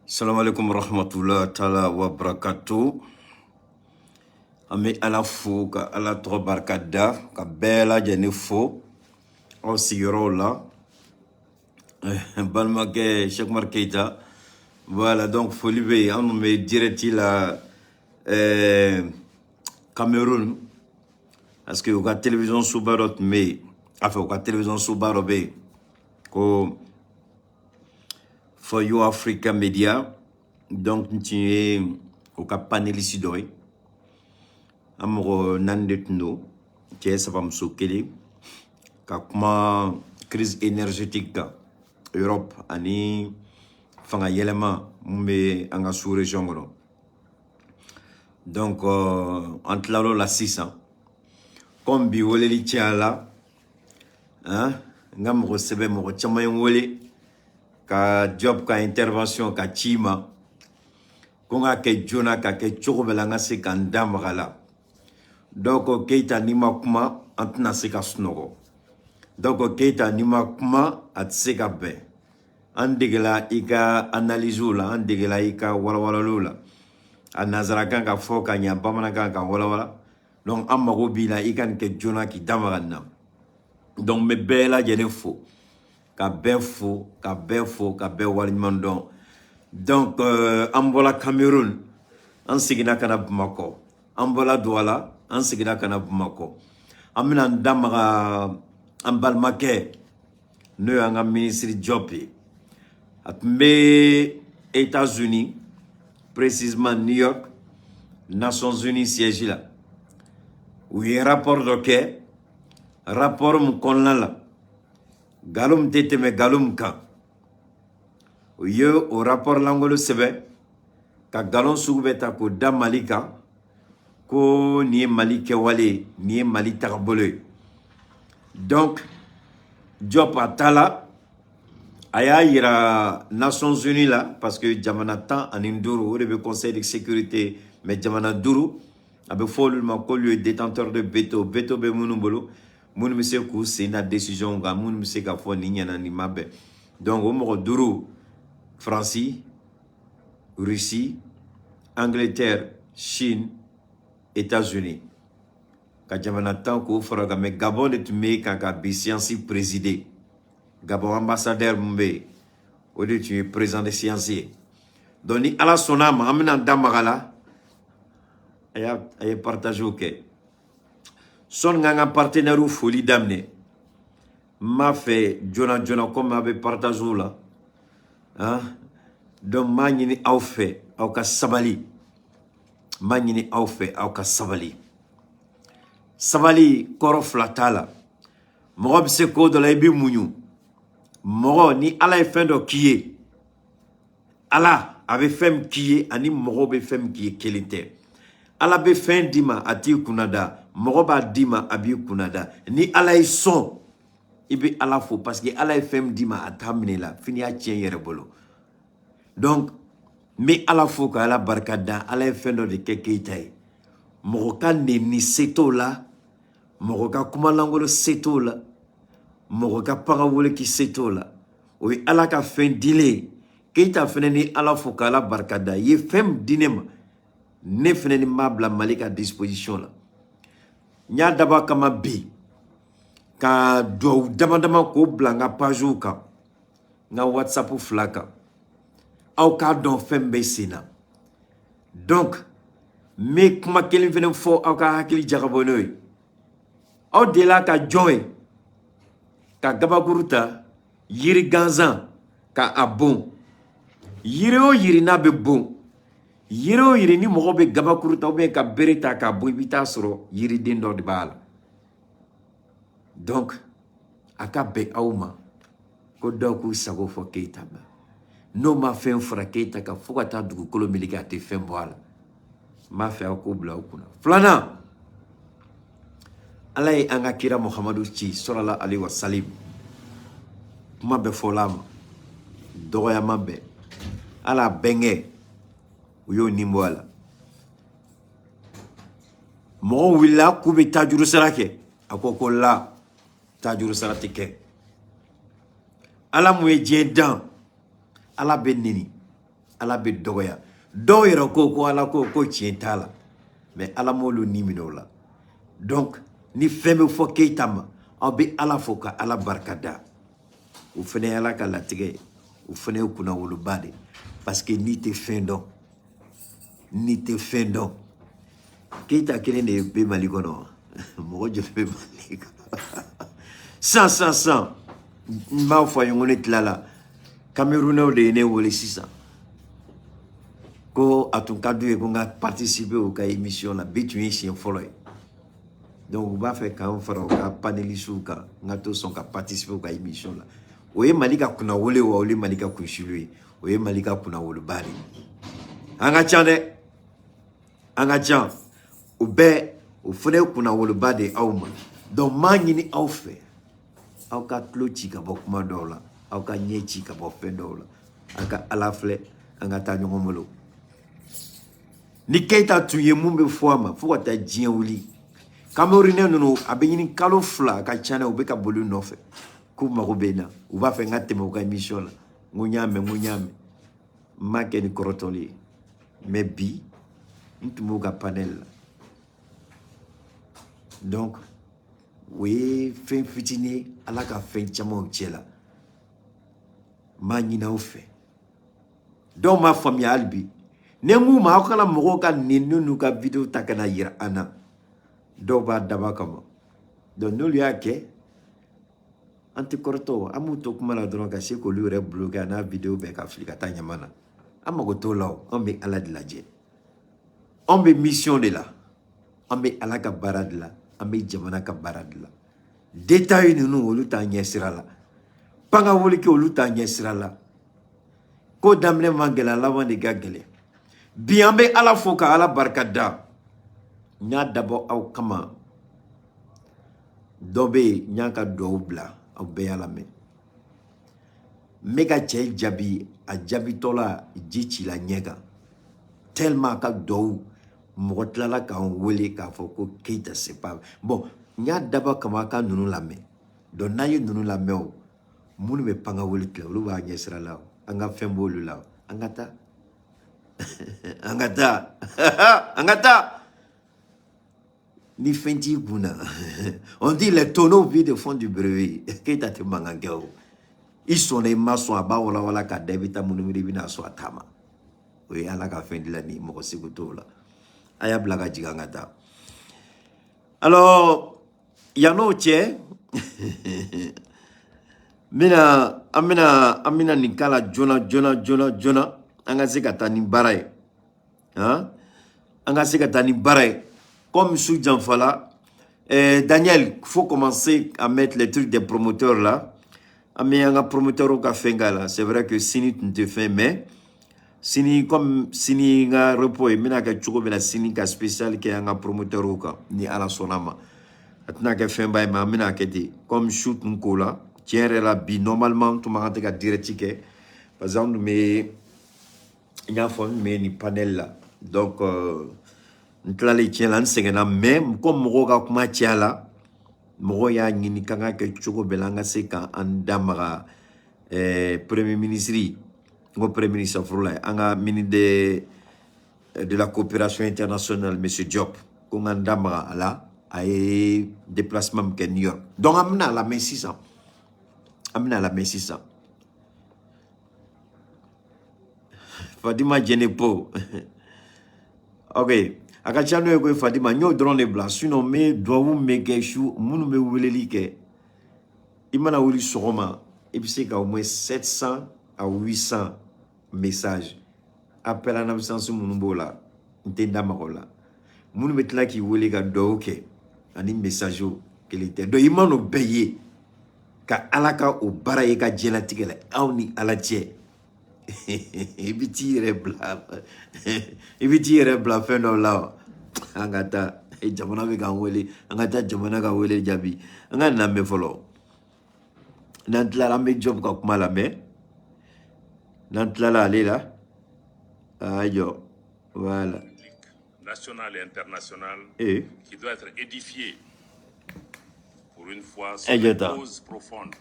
Salam alaikum rahmatullah ta'ala wa barakatuh. Ami ala fo ka ala tɔgɔ barika da ka bɛɛ lajɛlen fo aw sigiyɔrɔw la. Balimakɛ Cheikh Umar Keita. Voilà, donc foli bɛ yen. Anw bɛ direct la Cameroun parce que u ka télévision soba dɔ tun bɛ yen. Enfin, u ka télévision soba dɔ bɛ yen ko For You Africa Media. Donc tu es au cap panéliste d'oeil. Amoro Nandetno, qui est sa muso kelen, ka kuma crise énergétique Europe ani fanga yɛlɛma mun bɛ an ka sous région kɔnɔ. Donc an tilal'o la sisan comme bi weleli cayala n ka mɔgɔ sɛbɛn mɔgɔ caman ye n wele ka job ka intervention ka ci ma ko n ka kɛ joona ka kɛ cogo bɛɛ la n ka se ka n da maga la. Donc Keita ni ma kuma an tɛna se ka sunɔgɔ. Donc Keita ni ma kuma a tɛ se ka bɛn. An degela i ka analysew la, an degela i ka walawalaliw la. A nanzarakan ka fɔ ka ɲa, bamanankan ka walawala. Donc an mago b'i la i ka nin kɛ joona k'i da maga nin na. Donc n bɛ bɛɛ lajɛlen fo, ka bɛɛ fo, ka bɛɛ fo, ka bɛɛ waleɲuman dɔn. Donc an bɔla Cameroun, an seginna ka na Bamakɔ. An bɔla Douala, an seginna ka na Bamakɔ. An bɛna an da maga an balimakɛ n'o ye an ka ministre Diop ye. A tun bɛ États-Unis, précisément New York, Nations Unies siège la. U ye rapport dɔ kɛ, rapport min kɔnɔna la, nkalon tɛ tɛmɛ nkalon kan. U ye o rapport langolo sɛbɛn ka nkalon sugu bɛɛ ta k'o da Mali kan. Ko nin ye Mali kɛwale, nin ye Mali tagabolo ye. Donc Diop a taala a y'a yira Nations Unies la parce que jamana 15 o de bɛ Conseil de sécurité mais jamana 5 a bɛ fɔ olu ma k'olu ye détenteur de veto. Veto bɛ minnu bolo, minnu bɛ se k'u sen da décision kan, minnu bɛ se k'a fɔ nin ɲɛna nin ma bɛn. Donc o mɔgɔ 5, France, Russie, Angleterre, Chine, États-Unis. Ka jamana 10 k'o fara kan, mais Gabon de tun bɛ kan ka bi séance présider. Gabon ambassadeur mun bɛ yen, o de tun ye président de séance ye. Donc ni ala sɔnna a ma, an bɛna da maga la. A ye partage kɛ. Sɔni k'an ka partenaire foli daminɛ, n m'a fɛ joona joona comme a bɛ partage la. Donc n m'a ɲini aw fɛ aw ka sabali. N b'a ɲini aw fɛ aw ka sabali. Sabali kɔrɔ fila t'a la. Mɔgɔ bɛ se ko dɔ la i bɛ muɲu. Mɔgɔ ni ala ye fɛn dɔ k'i ye, ala a bɛ fɛn min k'i ye ani mɔgɔ bɛ fɛn min k'i ye kelen tɛ. Ala bɛ fɛn d'i ma a t'i kunna da, mɔgɔ b'a d'i ma a b'i kunna da. Ni ala y'i sɔn i bɛ ala fo parce que ala ye fɛn min d'i ma a t'a minɛ la, fini y'a tiɲɛ yɛrɛ bolo. Donc n bɛ ala fo ka ala barika da, ala ye fɛn dɔ de kɛ Keita ye. Mɔgɔ ka nɛni se t'o la, mɔgɔ ka kumalangolo se t'o la, mɔgɔ ka pagawoleki se t'o la. O ye ala ka fɛn dilen. Keita fɛnɛ ni ala fo ka ala barika da, ye fɛn min di ne ma, ne fɛnɛ ni m'a bila Mali ka disposition la. N y'a dabɔ a kama bi ka duwawu dama dama k'o bila n ka pagew kan, n ka WhatsApp 2 kan. Aw k'a dɔn fɛn bɛ sen na. Donc n bɛ kuma kelen fɛnɛ fɔ aw ka hakili jagabɔ n'o ye. Aw delila ka jɔn ye ka gabakuru ta yiri gansan ka a bon. Yiri o yiri n'a bɛ bon, yiri o yiri ni mɔgɔ bɛ gabakuru ta ou bien ka bere ta k'a bon, i bɛ taa sɔrɔ yiriden dɔ de b'a la. Donc a ka bɛn aw ma ko dɔw k'u sago fɔ Keita ma. N'o ma fɛn fara Keita kan fo ka taa dugukolo meleke a tɛ fɛn bɔ a la. N b'a fɛ aw k'o bila aw kunna. Filanan, ala ye an ka kira Muhamadu ci sallallahu alaihi wa sallam. Kuma bɛ fɔla a ma, dɔgɔyama bɛɛ. Ala bɛnkɛ u y'o nin bɔ a la. Mɔgɔw wulila k'u bɛ taa jurusara kɛ, a ko la taa jurusara tɛ kɛ. Ala mun ye diɲɛ dan, ala bɛ neni. ala be dogoya do yero ko ala ko tienta la mais ala molu ni minola donc ni femme fo keitama obi ala fo ka ala barkada ou fene ala ka latige ou fene kuna wolu bade parce que ni te fendon keita kelene be malikono mo je be maliko sans ma fo yongone tlala Camerounais de ne wole 600 ko atun kadu e ko nga participer au ka émission la between chien foloy donc on va faire quand fara ka paneliste ka ngato son ka participer au ka émission la oye malika kuna wole wa ole malika kunshilwe oye malika kuna wole bari anga chande anga chan obe o fere kuna wole bade awma donc mangini aw fe aw ka kloti ka bokuma dola aw ka nyechi ka bofendola aka alafle anga ta nyomolo ni keita tuye mumbe foama foko ta jien wuli Camerounais no abenyini kalo fla ka chana obeka bolu nofe ku marobena ou va faire ngate mo ka émission la ngunyame make ni korotoli mais bi ntumo ka panel donc oui fin fitini ala ka fin chamo chela manyina ofe donc ma famille albi nengu ma kala mo ka ninu ka video takana yira ana do ba daba kama donc nous lui a ke antikorto amu to kuma la dron ka se ko lui re bloquer na vidéo be ka flika ta nyamana amago to law on be ala de la je on be mission de la on be ala ka barad la on be jamana ka barad la détail nous olu ta nyesira la panga woli ke olu ta nyesira la ko damne mangela la wande gagele biambe ala foka ala barkada nya dabo aw kama dobe nyaka doubla aw be ala me mega che jabi a jabi tola jichi la nyega tellement ka dou mogotla la ka on wele ka foko keita c'est pas bon nya dabo kama ka nunu la me don nayi nunu la me o munu be panga wele tla lu ba nyesra la anga fembolu la angata angata ni fenti guna on dit les tonneaux vides font du bruit keita te mangangeo ils sont les maçons aba wala ka debita munumiri bina so atama oui ala ka fendi la ni mo sikutola aya blaga jigangata alors yano che amina nikala jona anga sekata ni baray hein anga sekata ni baray comme sous Janfala Daniel faut commencer à mettre les trucs des promoteurs là mais un promoteur au café là c'est vrai que Sini tu te fais mais Sini comme Sini nga repos et mina ka chuko bela Sini ka spécial qui un promoteur au cas ni ala sonama atna ka fin bay ma mina ka di comme shoot nko là tiens là bi normalement tu m'as ka direct par exemple mais il y a mais ni panel là donc ntlale tient là nsengena même comme moga kuma tiala mogo ya ngini kanga ke chuko belanga seka andamara premier ministre ngo premier ministre Frola anga ministre de la coopération internationale monsieur Diop ko andamara là ay déplacement ke New York donc amna la 1600 Fadima Jenepo ok akachano eko Fadima nyo drone blanc sinon me doit me geshu munu me weleli ke imana wuli sogoma et puis c'est qu'au moins 700 à 800 messages appel en absence munu bola ntenda makola munu metla ki wele ga do ke ani message que était do imano beye ka alaka o baraye ka jelatigela awni alaje ibiti rebla fendo la angata jamana be kan wele angata jamana ka wele jabi anga na me folo nantla la me job ka kuma la me nantla la lela ayo voilà national et international qui doit être édifié pour une fois sur les causes profondes,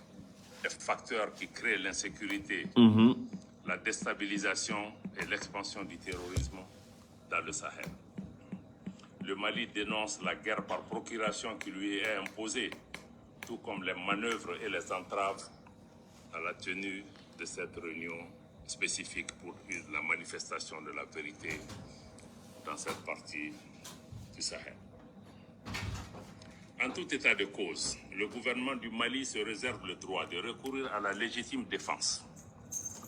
les facteurs qui créent l'insécurité la déstabilisation et l'expansion du terrorisme dans le Sahel. Le Mali dénonce la guerre par procuration qui lui est imposée, tout comme les manœuvres et les entraves à la tenue de cette réunion spécifique pour la manifestation de la vérité dans cette partie du Sahel. En tout état de cause, le gouvernement du Mali se réserve le droit de recourir à la légitime défense,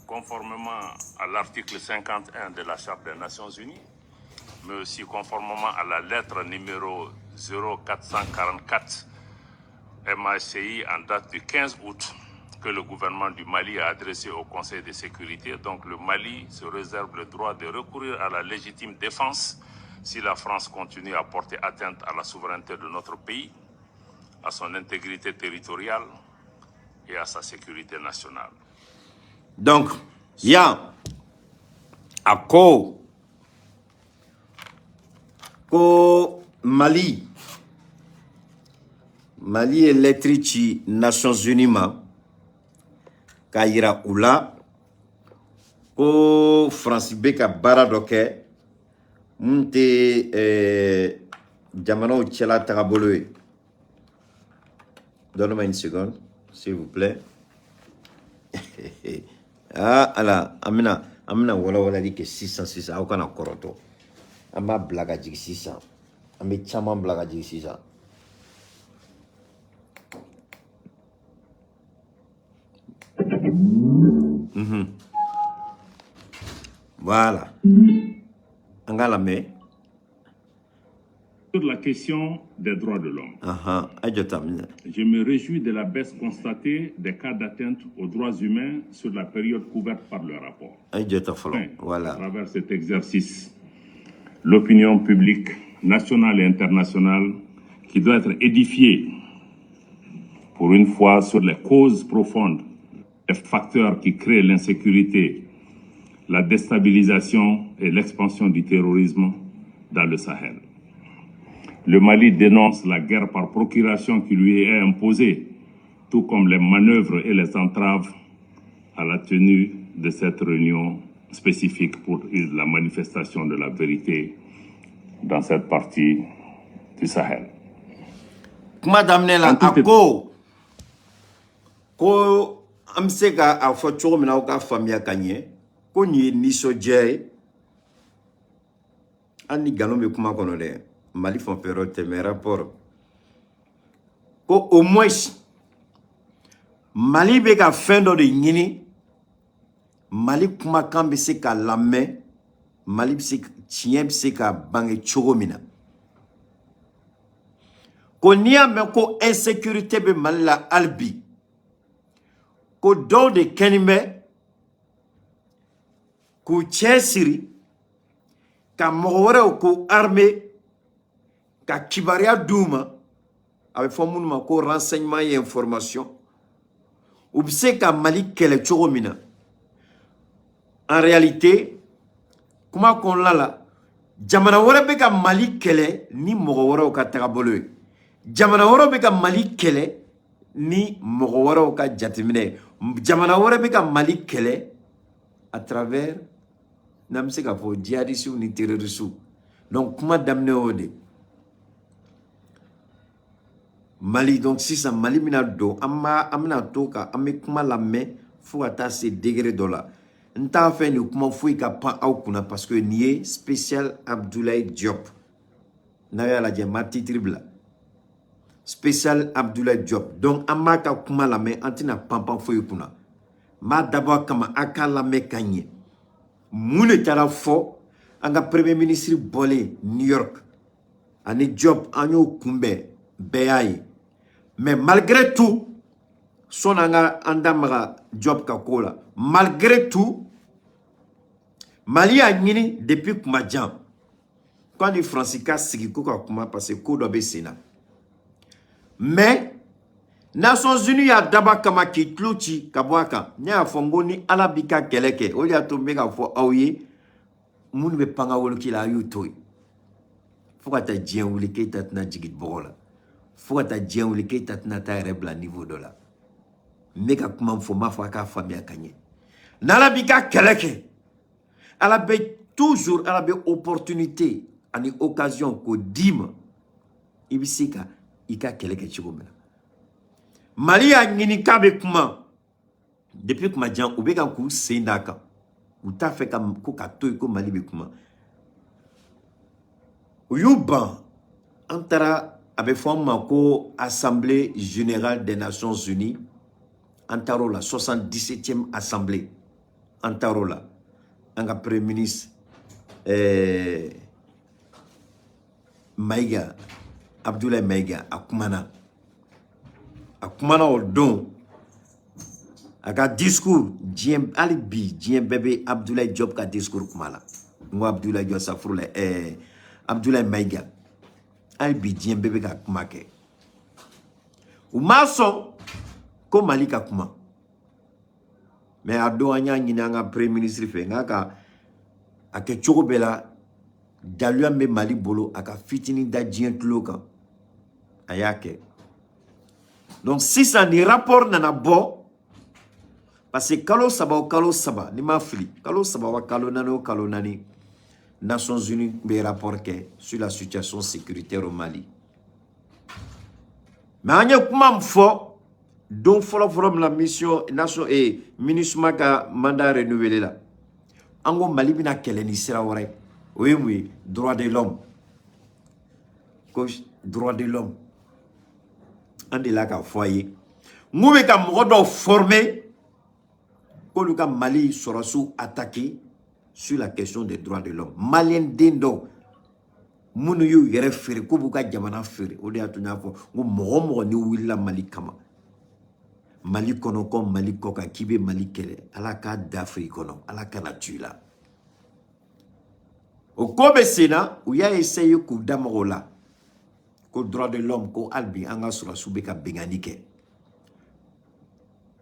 conformément à l'article 51 de la Charte des Nations Unies, mais aussi conformément à la lettre numéro 0444 MACI en date du 15 août que le gouvernement du Mali a adressé au Conseil de sécurité. Donc le Mali se réserve le droit de recourir à la légitime défense si la France continue à porter atteinte à la souveraineté de notre pays, à son intégrité territoriale et à sa sécurité nationale. Donc, il y a accord qu'au Mali est lettre Nations Unies Kaira Oula ko France Beka Baradoke Munte Jamano Tchela Tagaboloe. Donne-moi une seconde, s'il vous plaît. Ah, ala, amina wala di ke 600 au kana koroto. Ama blaga jig 600. Ami chama blaga jig 600. Voilà. Angala me. Sur la question des droits de l'homme, je me réjouis de la baisse constatée des cas d'atteinte aux droits humains sur la période couverte par le rapport. Voilà. À travers cet exercice, l'opinion publique nationale et internationale qui doit être édifiée pour une fois sur les causes profondes, les facteurs qui créent l'insécurité, la déstabilisation et l'expansion du terrorisme dans le Sahel. Le Mali dénonce la guerre par procuration qui lui est imposée, tout comme les manœuvres et les entraves à la tenue de cette réunion spécifique pour la manifestation de la vérité dans cette partie du Sahel. Madame Nela, ako ko amsega a focho mina ka famia kanye ko ni niso jay ani galombe kuma kono de Mali font période mes rapports ko au moins Mali be ka fin do de nyini Mali kuma kan be se ka lamé Mali be se tien be se ka bange chogomina ko niya me ko insécurité be Mali la albi ko do de kenime ko chesiri ka mogore ko armée ka kibaria douma avec formule ko renseignement et information ou bise ka Mali kele chogomina en réalité comment qu'on la jamana wora be ka Mali kele ni mogore ka tagabolo jamana wora be ka Mali kele ni mogore ka jatimine jamana wora be ka Mali kele à travers namse ka fo djihadistes ni terroristes donc comment damné ode Mali donc si ça Mali mina do amina toka ame kuma la me fo ata ce degré dola nta fait ni kuma fo ka pan au kuna parce que nié spécial Abdoulaye Diop na ya la jemati tribla spécial Abdoulaye Diop donc amaka kuma la me antina pampan fo kuna ma d'abord kama akala me kanye mune tara fo anga premier ministre bolé New York ani Diop anyo kumbe beyaye mais malgré tout son anga andamara Diop kakola malgré tout Mali a nini depuis Kumadjan quand les Francica sigi ko kuma parce que ko do be sena mais Nations Unies a daba kama ki tluchi kabwaka nya fongoni alabika keleke o ya to mega fo awye mun be panga wol ki la yutoy fokata dien wuli ke tatna jigit bola fokata dien wuli ke tatna ta rebla niveau dola mega kuma fo ma fa ka famia kanye Nalabika keleke. Elle a toujours elle a opportunité, une occasion ko dima. Ibisika ika keleke chigomena. Mali a ngini kabe kuma. Depuis que Madjan ou beka ku sendaka. Ou ta fait comme ko kato ko Mali be kuma. Uyuba antara abe forma ko Assemblée Générale des Nations Unies. Antaro la 77e Assemblée. Antaro la. Anga Premier ministre Maïga, Abdoulaye Maïga, Akumana au don, aka discours, djiem alibi, djiem bébé Abdoulaye Diop ka discours kumala. Moi Abdoulaye Diop safroule, Abdoulaye Maïga, alibi djiem bébé ka kumake. Ou maso, ko malika kuma. Mais ado anya nyinanga premier ministre fe ngaka ake chokobela dalua me Mali bolo aka fitini da djien tloka ayake. Donc si ça ni rapport nana bo parce que kalo saba ni ma fili kalo saba wa kalo nani Nations Unies be rapport ke sur la situation sécuritaire au Mali. Mais anya kuma mfo donc follow la mission nation et MINUSMA ka mandat renouvelé là. Ango Mali bina keleni sira wore. Oui, droit de l'homme. Droit de l'homme. Andi la ka foyer. Moube ka modo formé ko luka Mali sera sous attaqué sur la question des droits de l'homme. Malien dendo munu yu yere fere ko buka jamana fere. Ode atunya fo ngo mogo ni willa Mali kama. Mali kono comme Mali koka kibe Mali kele ala ka d'Afrique kono ala ka na tuila au kobe sena où ya essayé ko damola ko droit de l'homme ko albi anga sura subeka benganike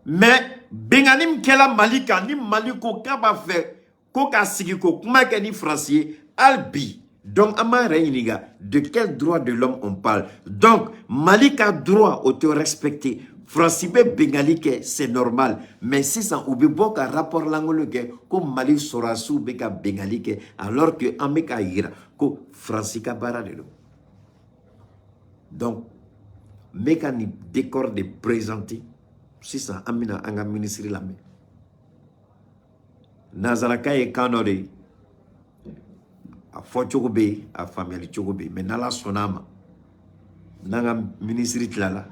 mais benganim kela malika ni maliko kaba fait ko ka sigi ko kuma ke ni français albi donc amara iniga de quel droit de l'homme on parle donc malika droit au te respecter Francibe bengalike c'est normal mais si ça oube boka rapport langoloke ko Mali sorasu beka bengalike alors que ameka ira ko francika baradelo donc mécanique décor de présenter si ça amina anga ministre la me nazaraka e kanore a fochogobe a famille chogobe mais nala sonama nanga ministre tlala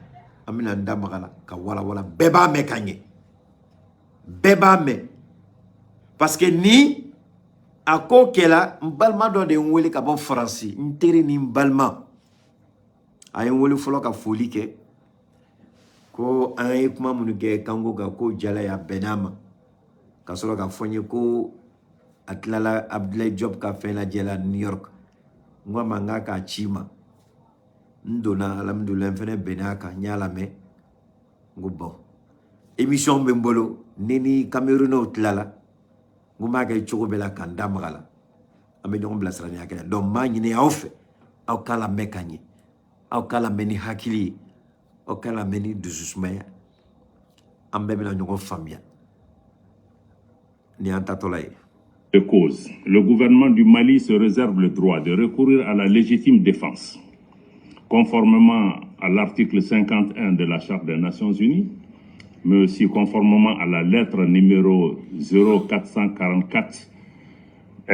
amina ndamagala ka wala beba me kanye beba me parce que ni ako kela mbalma do de nwele ka bon français ntere ni mbalma ay nwele folo ka foli ke ko ay kuma munu ke kango ka ko jala ya benama ka solo ka fonye ko atlala Abdoulaye Diop ka fe la jela New York ngwa manga ka chima ndona alhamdoulilah fene benaka nyala me ngubon émission mbolo nini Cameroun tlala nguma kay chokobela kanda magala ambe nyom blasrani akela donc ma nyine awfe aw kala mekanye aw kala meni hakili aw kala meni duzusmaya ambe bela nyom famia ni antatolay de cause. Le gouvernement du Mali se réserve le droit de recourir à la légitime défense conformément à l'article 51 de la Charte des Nations Unies, mais aussi conformément à la lettre numéro 0444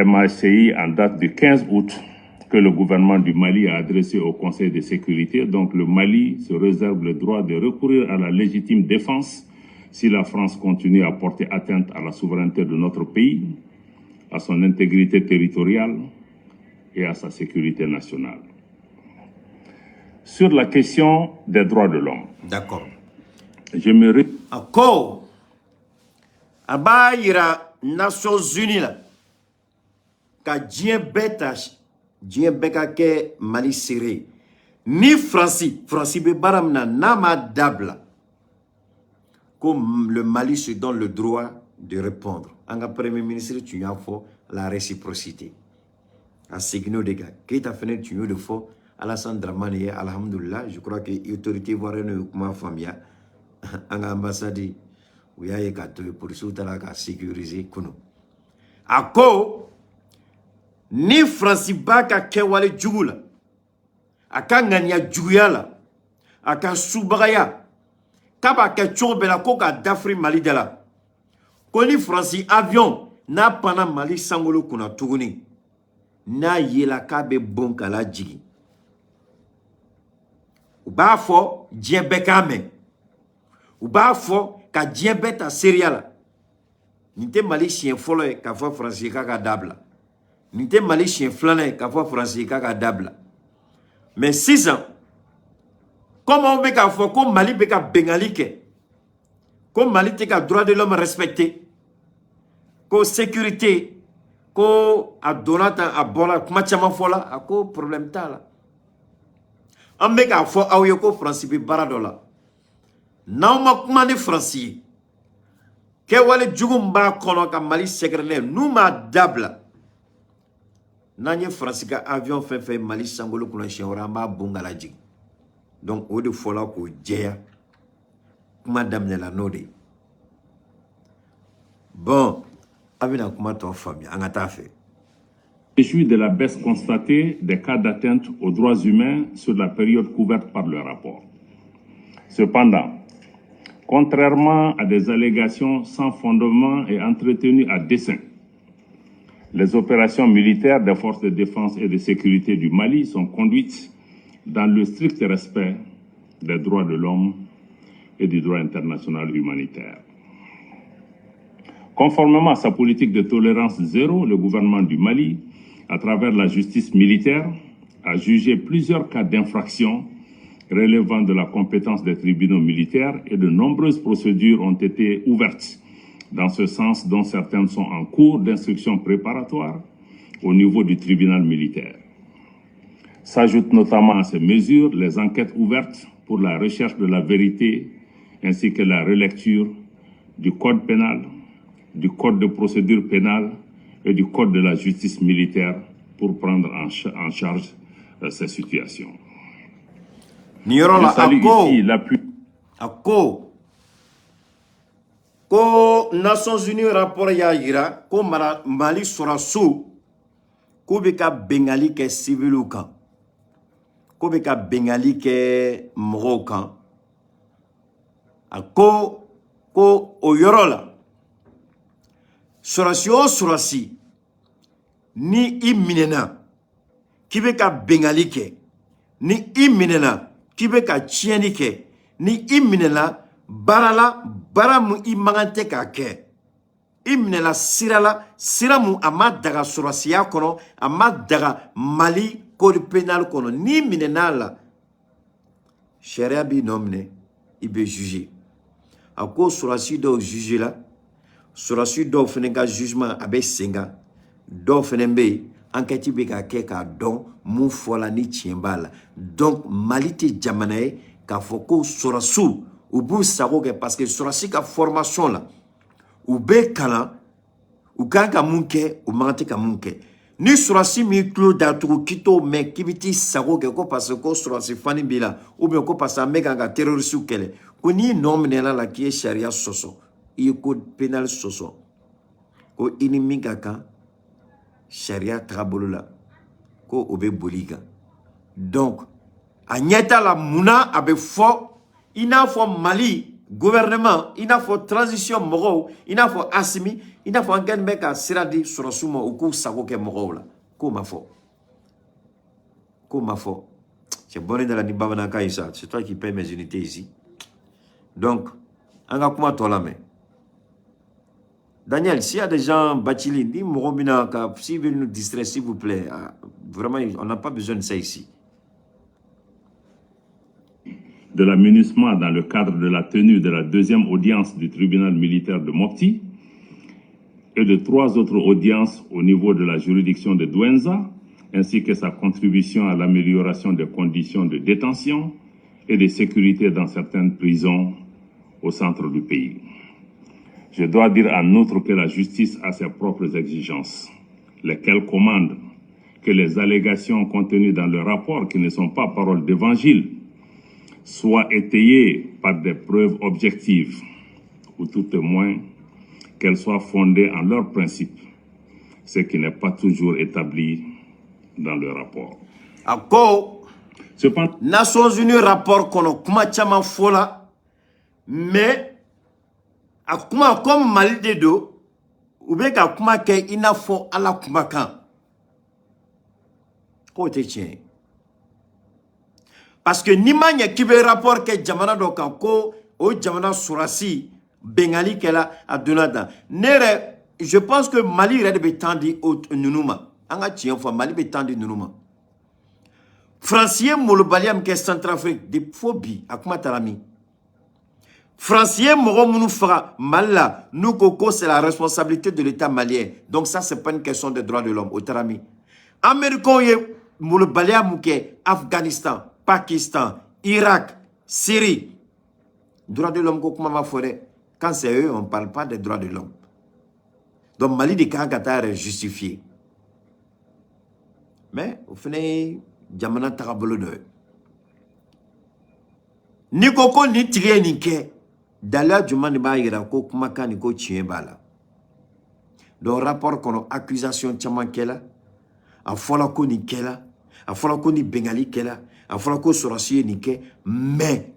MACI en date du 15 août que le gouvernement du Mali a adressé au Conseil de sécurité. Donc le Mali se réserve le droit de recourir à la légitime défense si la France continue à porter atteinte à la souveraineté de notre pays, à son intégrité territoriale et à sa sécurité nationale. Sur la question des droits de l'homme. D'accord. Je me Encore. Abayira Nations Unies là. Ka djien beka ke Mali serré. Ni Franci be baramna nama dabla. Comme le Mali se donne le droit de répondre. Anga premier ministre tu as fait la réciprocité. A signo de gars. Qui t'a fait tu de faux. Alassane Dramane, alhamdulillah, je crois que l'autorité ivoirienne est comme famille, en ambassade, u y'a ye k'a to ye polisiw taara ka sécuriser kunu a ko ni Faransi ba ka kɛwale jugu la a ka ŋaniya juguya la a ka subagaya k'a b'a kɛ cogo bɛɛ la ko k'a dafiri Mali de la ko ni Faransi avion n'a panna Mali sankolo kunna tuguni n'a yela k'a bɛ bon k'a lajigin u b'a fɔ diɲɛ bɛɛ k'a mɛn u b'a fɔ ka diɲɛ bɛɛ ta seereya la nin tɛ Mali siɲɛ fɔlɔ ye k'a fɔ Faransi k'a ka dabila nin tɛ Mali siɲɛ filanan ye k'a fɔ Faransi k'a ka dabila mais sisan comme on bɛ k'a fɔ ko Mali bɛ ka bengali kɛ ko Mali tɛ ka droit de l'homme respecté ko sécurité ko a donna tan a bɔra kuma caman fɔla a ko problème t'a la an bɛ k'a fɔ aw ye ko Faransi bɛ baara dɔ la n'aw ma kuma ni Faransi ye kɛwale jugu min b'a kɔnɔ ka Mali sɛgɛrɛ n'u m'a dabila n'an ye Faransi ka avion fɛn fɛn Mali sankolo kunna siɲɛ wɛrɛ an b'a bon ka lajigin donc o de fɔla k'o jɛya kuma daminɛla n'o de ye bon a bɛna kuma tɔ faamuya an ka taa fɛ. Je suis de la baisse constatée des cas d'atteinte aux droits humains sur la période couverte par le rapport. Cependant, contrairement à des allégations sans fondement et entretenues à dessein, les opérations militaires des forces de défense et de sécurité du Mali sont conduites dans le strict respect des droits de l'homme et du droit international humanitaire. Conformément à sa politique de tolérance zéro, le gouvernement du Mali, à travers la justice militaire, a jugé plusieurs cas d'infraction relevant de la compétence des tribunaux militaires et de nombreuses procédures ont été ouvertes dans ce sens, dont certaines sont en cours d'instruction préparatoire au niveau du tribunal militaire. S'ajoutent notamment à ces mesures les enquêtes ouvertes pour la recherche de la vérité ainsi que la relecture du code pénal, du code de procédure pénale et du code de la justice militaire pour prendre en charge ces situations. Je salue ici l'appui. Ko Nations Unies rapport ya yira ko Mali sɔrɔsiw k'u bɛ ka bengali kɛ civiliw kan k'u bɛ ka bengali kɛ mɔgɔw kan a ko o yɔrɔ la sɔrɔsi o sɔrɔsi ni i minɛna k'i bɛ ka bengali kɛ ni i minɛna k'i bɛ ka tiɲɛni kɛ ni i minɛna baara la baara mun i man tɛ k'a kɛ i minɛla sira la sira mun a ma daga sɔrɔsiya kɔnɔ a ma daga Mali code pénal kɔnɔ n'i minɛna la sariya b'i nɔ minɛ i bɛ juger a ko sɔrɔsi dɔw juger la sɔrɔsi dɔw fana ka jugement a bɛ sen kan dɔw fana bɛ yen enquête bɛ ka kɛ k'a dɔn mun fɔla ni tiɲɛ b'a la donc Mali tɛ jamana ye k'a fɔ ko sɔrɔsiw u b'u sago kɛ parce que sɔrɔsi ka formation la u bɛ kalan u kan ka mun kɛ u man tɛ ka mun kɛ ni sɔrɔsi min tulo datugu k'i t'o mɛn k'i bɛ t'i sago kɛ ko parce que ko sɔrɔsi fani b'i la ou bien ko parce que an bɛ kan ka terroriste kɛlɛ ko n'i nɔ minɛla la k'i ye sariya sɔsɔ i ye code pénal sɔsɔ ko i ni min ka kan sariya tagabolo la ko o bɛ boli kan donc a ɲɛ t'a la munna a bɛ fɔ i n'a fɔ Mali gouvernement i n'a fɔ transition mɔgɔw i n'a fɔ Assimi i n'a fɔ an kɛlen bɛ ka sira di sɔrɔsiw ma u k'u sago kɛ mɔgɔw la k'o ma fɔ c'est bon de la ni bamanankan ye sa c'est toi qui paie mes unités ici donc an ka kuma tɔ lamɛn Daniel, s'il y a des gens bâtis, si vous nous distraire, s'il vous plaît, vraiment, on n'a pas besoin de ça ici. De l'aménagement dans le cadre de la tenue de la deuxième audience du tribunal militaire de Mopti et de 3 autres audiences au niveau de la juridiction de Douenza, ainsi que sa contribution à l'amélioration des conditions de détention et de sécurité dans certaines prisons au centre du pays. Je dois dire en outre que la justice a ses propres exigences, lesquelles commandent que les allégations contenues dans le rapport, qui ne sont pas paroles d'évangile, soient étayées par des preuves objectives, ou tout au moins qu'elles soient fondées en leurs principes, ce qui n'est pas toujours établi dans le rapport. Ako, Cependant, Nations Unies rapport kono kuma chama fola, mais akuma comme Mali de do, ou bien akuma ke ina fo ala kuma kan. Ko te tien. Parce que ni manya kibe rapport ke jamana do kan ko o jamana surasi bengali kela adunada. Nere, je pense que Mali red be tandi au nunuma. Anga tien fo Mali be tandi nunuma. Francien Molobaliam ke Centrafrique de phobie akuma tarami. Francien Moromounou fera Mala, nous Coco, c'est la responsabilité de l'État malien. Donc ça, c'est pas une question de droits de l'homme, au tarami. Américain, Molobaliam ke Afghanistan, Pakistan, Irak, Syrie. Droits de l'homme, comment forêt. Quand c'est eux, on ne parle pas des droits de l'homme. Donc Mali de Kangatar est justifié. Mais au final, Djamana Tarabolo de ni koko ni tigé ni ke dala juma ni ba yira ko kuma kan ni ko chien bala. Donc rapport kono accusation chaman kela a fola ko ni kela a fola ko ni bengali kela a fola ko sorasier ni ke mais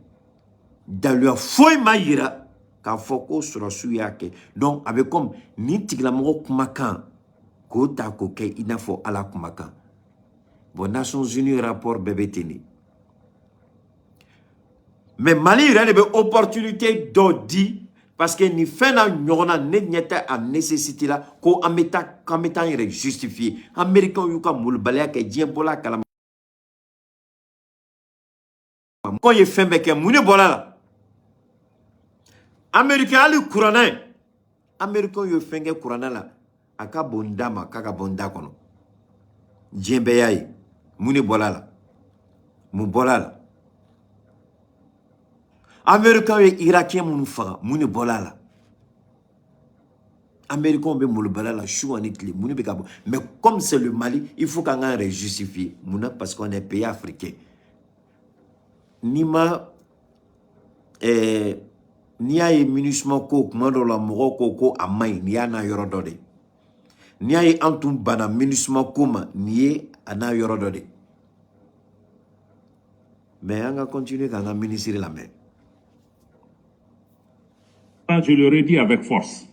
dalu foi ma yira ka foko sorasu yake. Donc avec comme ni tigla mo kuma kan ko ta ko ke inafo ala kuma kan. Bon Nations Unies rapport bébé teni. Mais Mali il y a une opportunité d'audi parce que ni fait na nyona ne nyeta a nécessité là ko ameta il justifié américain yuka mulbalya ke djembola kala ko ye fembe ke muni bolala américain ali kurana américain yo fenge kurana la aka bondama kaka bonda kono djembe yayi muni bolala mu bolala Américains et Irakiens mounou fara, mouni bolala. Américains be moulou bolala, chou en Italie, mouni bekabo. Mais comme c'est le Mali, il faut qu'on ait justifié. Mouna parce qu'on est pays africain. Nima, ni a ye minusma ko, kumando la moro ko amay, ni a na yorodode. Ni a ye antum bana minusma koma, ni e ana yorodode. Mais on va continuer quand on a ministre la main. je le redis avec force,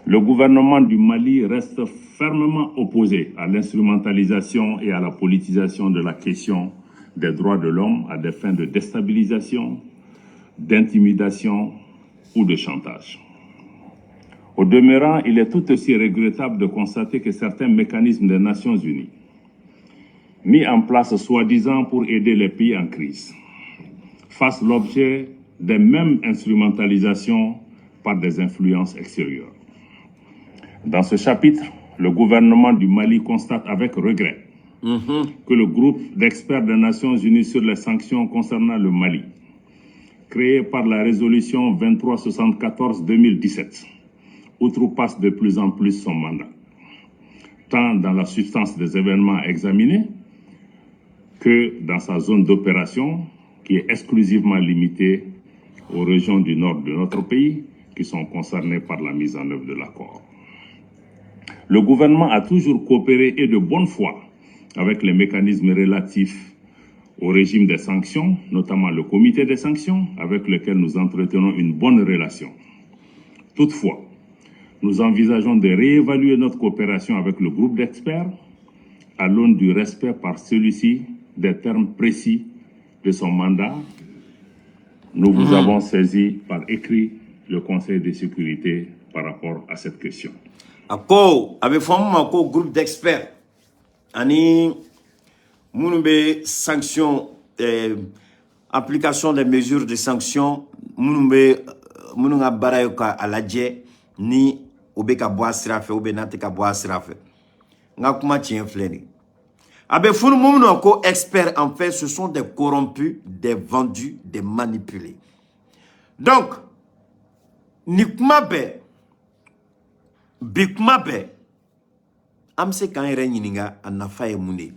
le gouvernement du Mali reste fermement opposé à l'instrumentalisation et à la politisation de la question des droits de l'homme à des fins de déstabilisation, d'intimidation ou de chantage. Au demeurant, il est tout aussi regrettable de constater que certains mécanismes des Nations Unies, mis en place soi-disant pour aider les pays en crise, fassent l'objet des mêmes instrumentalisations par des influences extérieures. Dans ce chapitre, le gouvernement du Mali constate avec regret que le groupe d'experts des Nations Unies sur les sanctions concernant le Mali, créé par la résolution 2374-2017, outrepasse de plus en plus son mandat, tant dans la substance des événements examinés que dans sa zone d'opération, qui est exclusivement limitée aux régions du nord de notre pays, qui sont concernés par la mise en œuvre de l'accord. Le gouvernement a toujours coopéré et de bonne foi avec les mécanismes relatifs au régime des sanctions, notamment le comité des sanctions, avec lequel nous entretenons une bonne relation. Toutefois, nous envisageons de réévaluer notre coopération avec le groupe d'experts à l'aune du respect par celui-ci des termes précis de son mandat. Nous vous avons saisi par écrit le Conseil de sécurité par rapport à cette question. Ako, avec forme groupe d'experts, ani mounbe sanctions, application des mesures de sanctions, mounbe mounga barayoka à la dje ni obeka bois sirafe obe nateka bois sirafe. Nga kuma tien fleni. Abe funu moumno ko experts en fait ce sont des corrompus, des vendus, des manipulés. Donc Nikmabe, Bikmabe, Amse Kanere Nininga, Anafaye Mune.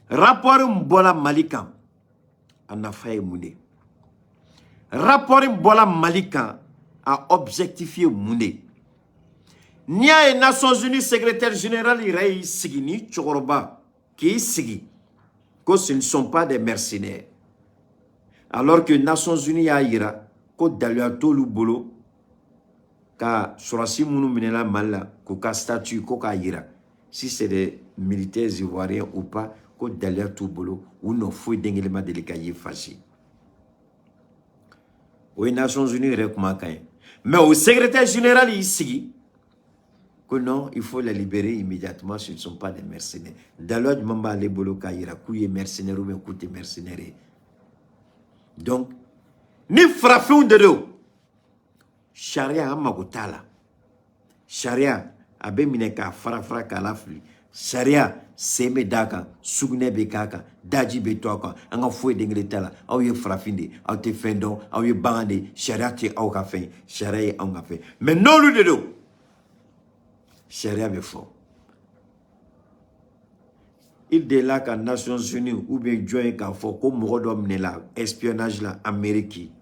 Rapport Mbola Malikam, Anafaye Mune. rapport Bola Malika a objectifié Moundé. Nia et Nations Unies secrétaire général Iraï Sigini Tchokoroba qui Sigi que ce ne sont pas des mercenaires. Alors que Nations Unies a ira ko dalia tolu bolo ka surasi munu minela malla ko ka statut ko ka ira si c'est des militaires ivoiriens ou pas ko dalia tout bolo ou non foi dengelema de likaye faci. Aux Nations Unies recommandent. Mais au secrétaire général ici que non, il faut les libérer immédiatement, ce ne sont pas des mercenaires. D'ailleurs, je m'en vais bolo kaira kuye mercenaires ou bien koute mercenaires. Donc, ni frappons de l'eau. Charia amagotala. Charia abe mineka farafra kalafli. Charia seme daka sugne bekaka daji betoka anga foué d'ingletala au ye frafinde au te fendon au ye bande charia te au café charia au café mais non lui de l'eau. Charia be fort. Il de là qu'à Nations Unies ou bien joint qu'à fort comme modom là espionnage là Amérique.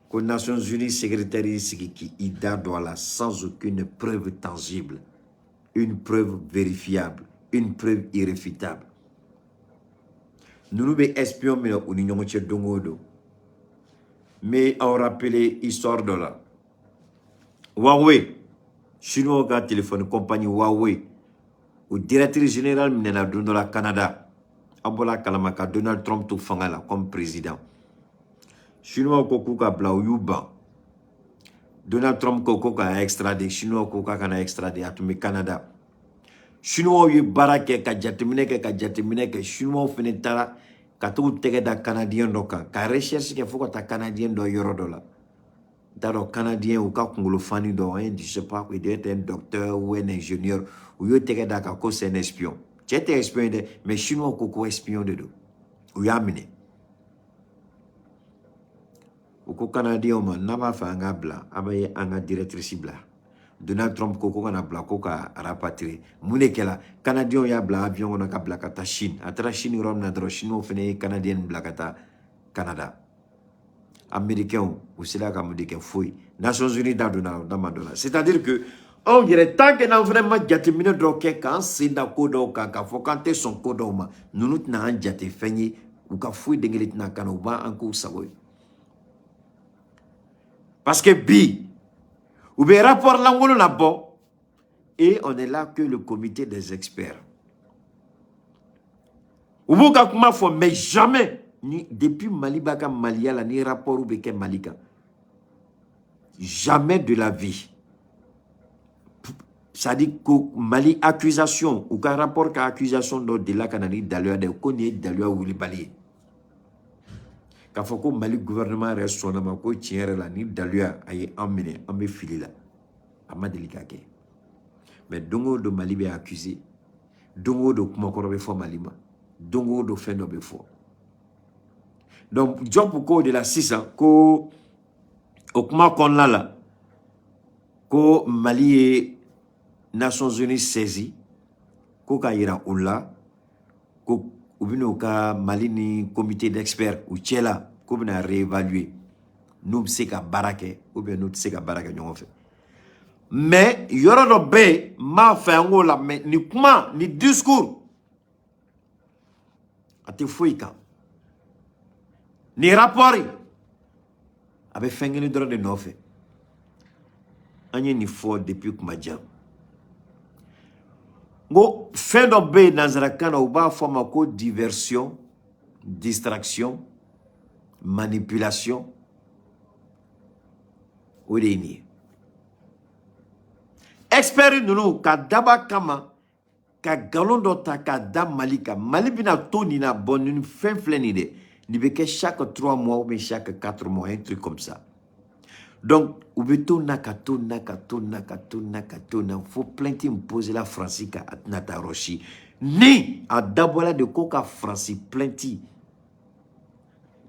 Qu'aux Nations Unies secrétaire ici qui ida doit là sans aucune preuve tangible, une preuve vérifiable, une preuve irréfutable. Nous nous espions mais au Union dongodo. Mais on rappelait histoire de là. Huawei, chinois qui a téléphone compagnie Huawei. Au directeur général de la Canada, Abola Kalamaka, Donald Trump tout fangala comme président. Chinois Kokuka Blau Yuba. Donald Trump Kokuka a extradé, Chinois Kokuka a extradé à tout le Canada. Chinois yu barake ka jatemine ke Chinois fenetara ka tout tege da Canadien doka ka recherche ke foko ta Canadien do yoro la. Daro Canadien ou ka kungolo fani do hein, je sais pas, il doit être un docteur ou un ingénieur ou yo tege da ka ko c'est un espion. J'étais espion de mais Chinois koko espion de do. Ou ya mine. Ou ko Canadien ma naba fa nga bla abaye anga directrice bla. Donald Trump koko kana bla koka rapatrié. Munekela Canadien ya bla avion na ka bla kata Chine. Atra Chine rom na dro Chino fene Canadien bla kata Canada. Américain ou c'est là comme dit que fouille. Nations Unies dans Madonna. C'est-à-dire que on dirait tant que n'a vraiment jatemine droké quand c'est da kodo ka faut quand son kodo ma nous na an jate fenyi ou ka fouille dengelit na kana ba anko sawoy. Parce que bi ou bien rapport l'angolo na bon et on est là que le comité des experts. Ou boka kuma fo mais jamais ni depuis Malibaka Maliala ni rapport ou beke Malika. Jamais de la vie. Ça dit que Mali accusation ou qu'un rapport qu'à accusation de la Canadi d'aller de connaître d'aller ou les balier. Quand faut que Mali gouvernement reste son nom ko tiere la ni d'aller ay emmener en me filer là. Ama délicat. Mais dongo de Mali be accusé. Dongo de kuma ko be fo Malima. Dongo de fin be fo. Donc, job pour de la 600, ko okuma kon la, ko Mali et Nations Unies saisi, ko ka ira oula, ko ubino ka Mali ni comité d'experts ou tchela, ko bina réévaluer. Nous c'est ka barake, ou bien nous c'est ka barake nous fait. Mais yoro do be ma fait ngola mais ni kuma ni discours. Ate fouika. Ni rapport abe fengeni doro de nofe anye ni fo depuis kumaja ngo fendo be nazrakana ou ba forma ko diversion, distraction, manipulation ou deni expert nous ka daba kama ka galon dota ka da malika malibina toni na bonne fin fleni de que chaque 3 mois ou bien chaque 4 mois, un truc comme ça. Donc, il faut plein de poser la Francis à Nataroshi. Ni à Dabola de Coca Francis plenty.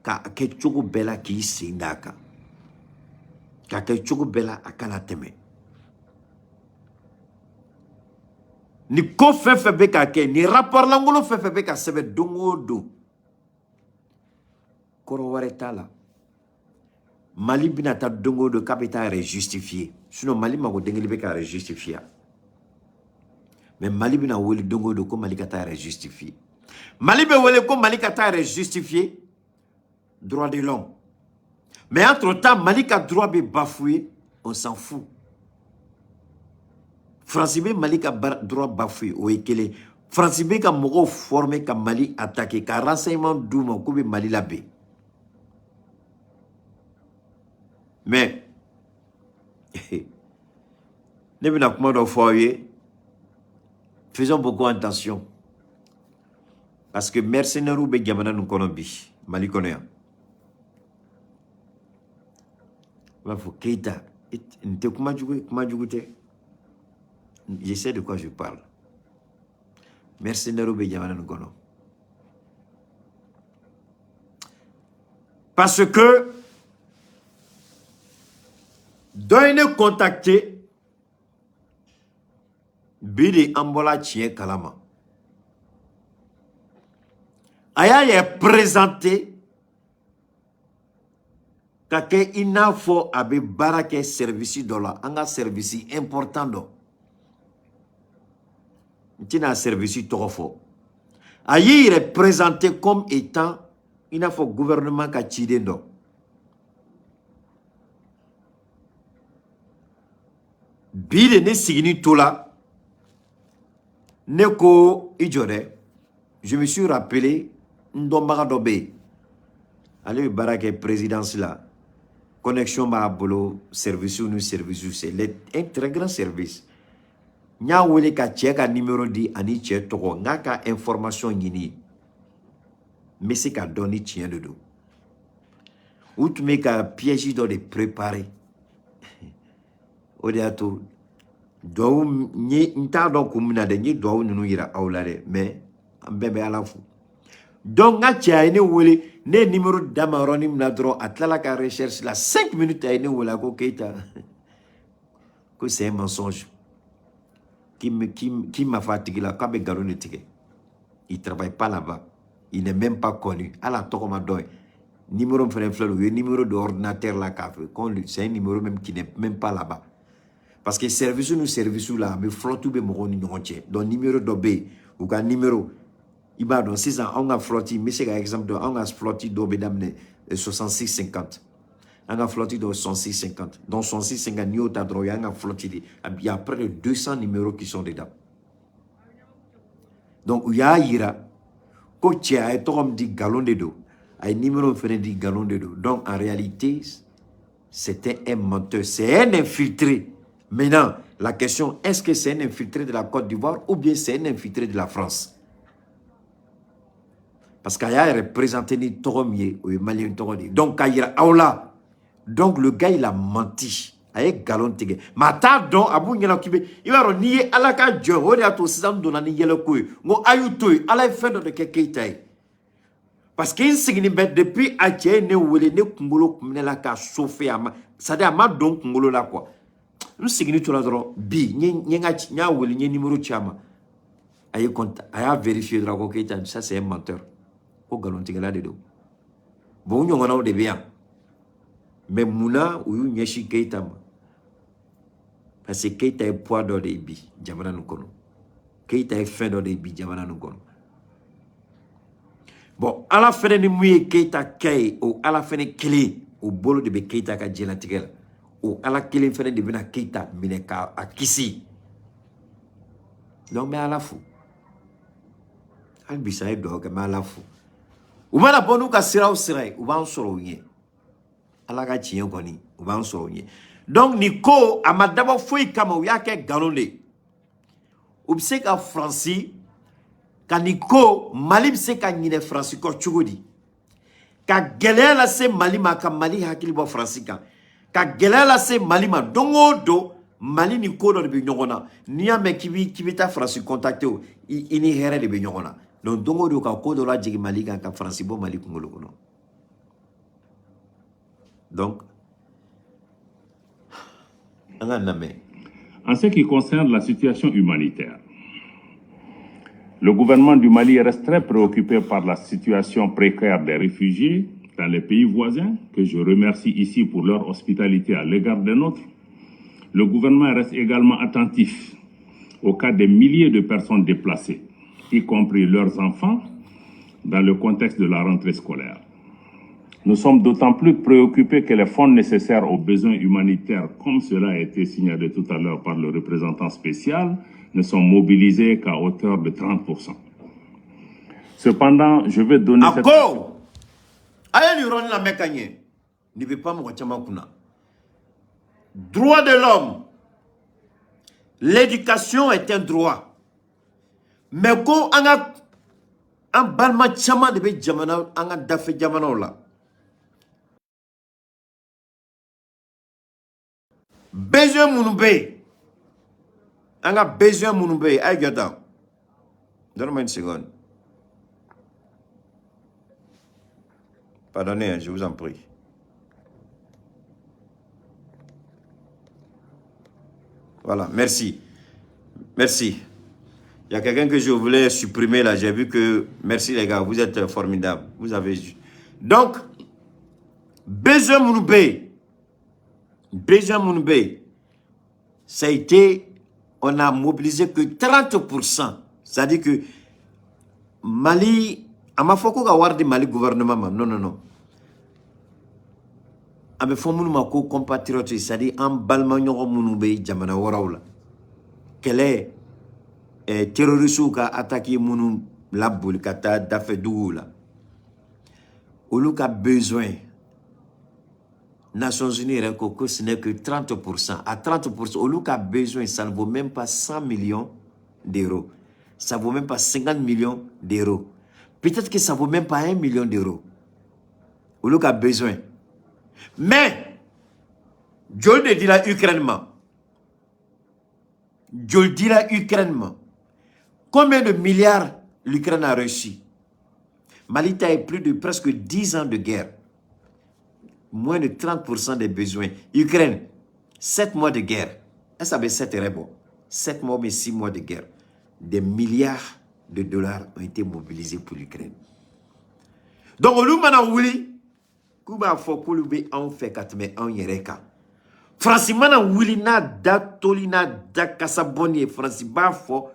Ka Ketchoko Bella qui s'indaka. Ka Ketchoko Bella à Kanateme. Ni ko fefe beka ke, ni rapport langolo fefe beka sebe dongo do. Koro wareta la Mali bina ta dongo de capitale justifié. Sinon Mali mako dengeli be ka justifié. Mais Mali bina woli dongo de ko Mali kata justifié. Mali be wole ko Mali kata justifié droit de l'homme. Mais entre-temps Mali ka droit be bafoué, on s'en fout. Francibé Mali ka droit bafoué o ekele. Francibé ka mogo formé ka Mali attaqué ka renseignement douma ko be Mali labé. Mais ne bina kuma do foyer. Faisons beaucoup attention. Parce que mercenaires ou be jamana nous konobi Mali konoya. Va faut Keita nte kuma jugute. Je sais de quoi je parle. Mercenaires ou be jamana nous kono. Parce que doine contacter Bili Ambola tient kalama. Aya est présenté kake inafo abe barake service dola anga service important do. Tina service torofo. Ayi est présenté comme étant inafo gouvernement ka chidendo. Bili ne signi tola. Neko Ijore, je me suis rappelé Ndombaga Dobe. Allez, Barake présidence là. Connexion Babolo, service ou nous service, c'est un très grand service. Nya wele ka tcheka numéro di ani tche toko ngaka information yini. Mais c'est qu'à donner tien de dos. Ou tu mets qu'à piège dans les préparer. Odiato. Do ni nta do kumina de ni do nunu yira awlare mais ambebe ala fu donc nga tia ene wole ne numéro d'amaroni mnadro atlala ka recherche la 5 minutes ene wala ko Keita que c'est un mensonge qui m'a fatigué là quand be garone tike il travaille pas là-bas il n'est même pas connu ala to comme doy numéro frère numéro d'ordinateur là ka c'est un numéro même qui n'est même pas là-bas. Parce que service nous service là, mais flotte be mo ni nyonche. Donc numéro d'obé ou ka numéro iba donc 6 ans on a flotti mais c'est un exemple de on a flotti d'obé d'amener 66 50. On a flotti de 66 50. Dans 66 50 ni autre droit on a flotti il y a près de 200 numéros qui sont dedans. Donc il y a ira ko tia et tom di galon de dos. Ay numéro fait di galon de dos. Donc en réalité c'était un menteur, c'est un infiltré. Maintenant, la question, est-ce que c'est un infiltré de la Côte d'Ivoire ou bien c'est un infiltré de la France? Parce qu'il y a représenté ni Toromier ou Malien Toromier. Donc, donc le gars, il a menti. Avec galon tige. Mata don abu nyela kibe. Il va nier alaka djo. Ode ato sizam donani yelo koy. Ngo ayutoy. Ala fendo de kekeitay. Parce qu'il s'agit depuis Aché ne wele ne kungolo kumne la ka sofe ama. Ça-à-dire ama don kungolo la quoi. Nous signi tout là droit bi nya wele nye numéro chama. Aye compte aya vérifier drago Keita ça c'est un menteur. Ko galon tige la dedo. Bon nyongona o de bien. Mais Mouna ou Nyeshi Keita parce que Keita est poids dans des bi, Jamana nous connaît. Keita est fin dans des bi, Jamana nous connaît. Bon, à la fin de mouille Keita Kay, ou à la fin de clé, au bolo de Keita ka Djelatigel, ou à la clé fin de Bena Keita, Mineka à Kissi. Donc, mais à la fou. Albisa est dog, mais à la fou. Ou mal à bonou ka sira ou sira, ou va en solo yé. Alaga tien koni, ou va en solo yé. Donc, Nico, a madame fouille kama ou yake galonde. Ou bse ka Franci, ka Nico, Mali bse ka nyine Franci ko chugodi. Ka gelé la se Mali ma ka Mali hakili bo Franci kan. Ka gelé la se Mali ma dongo do, Mali Nico do de binyongona. Niya me kibi ta Franci contacté ou, ini here de binyongona. Donc, dongo do ka kodo la jigi Mali kan ka Franci bo Mali kungolo kono. Donc, en ce qui concerne la situation humanitaire, le gouvernement du Mali reste très préoccupé par la situation précaire des réfugiés dans les pays voisins, que je remercie ici pour leur hospitalité à l'égard des nôtres, le gouvernement reste également attentif au cas des milliers de personnes déplacées, y compris leurs enfants, dans le contexte de la rentrée scolaire. Nous sommes d'autant plus préoccupés que les fonds nécessaires aux besoins humanitaires, comme cela a été signalé tout à l'heure par le représentant spécial, ne sont mobilisés qu'à hauteur de 30%. Cependant, je vais donner cette... Droit de l'homme. L'éducation est un droit. Mais quand on a un balma chama de jamana, on a dafe jamana là. Besoin mounbe. On a besoin mounbe. Aïe, gada. Donne-moi une seconde. Pardonnez, je vous en prie. Voilà, merci. Merci. Il y a quelqu'un que je voulais supprimer là. J'ai vu que... Merci les gars, vous êtes formidables. Vous avez... Donc, besoin mounbe. Besoin mounbe. Ça a été... On a mobilisé que 30%. C'est-à-dire que Mali... Amafoko ka wardi Mali gouvernement. Non, non, non. Abe fomunu mako compatriotes, c'est-à-dire en balma nyogo mounbe jamana warawla. Quel est terroriste qui a attaqué mon laboul, qui a fait douula. Ou qui a besoin, Nations Unies, ce n'est que 30%. À 30%, ou qui a besoin, ça ne vaut même pas 100 millions d'euros. Ça ne vaut même pas 50 millions d'euros. Peut-être que ça ne vaut même pas 1 million d'euros. Ou qui a besoin. Mais, je le dis là, Ukraine. Je le dis là, Ukraine. Combien de milliards l'Ukraine a reçu? Mali a plus de presque 10 ans de guerre. Moins de 30% des besoins. Ukraine, 7 mois de guerre. Est-ce que 7 est bon? 7 mois, mais 6 mois de guerre. Des milliards de dollars ont été mobilisés pour l'Ukraine. Donc, on a voulu, Kuba Fokulube en fait 4 mais en Yereka. Francis-Mana Willy na da Tolina da Casabonnier, Francis Bafo.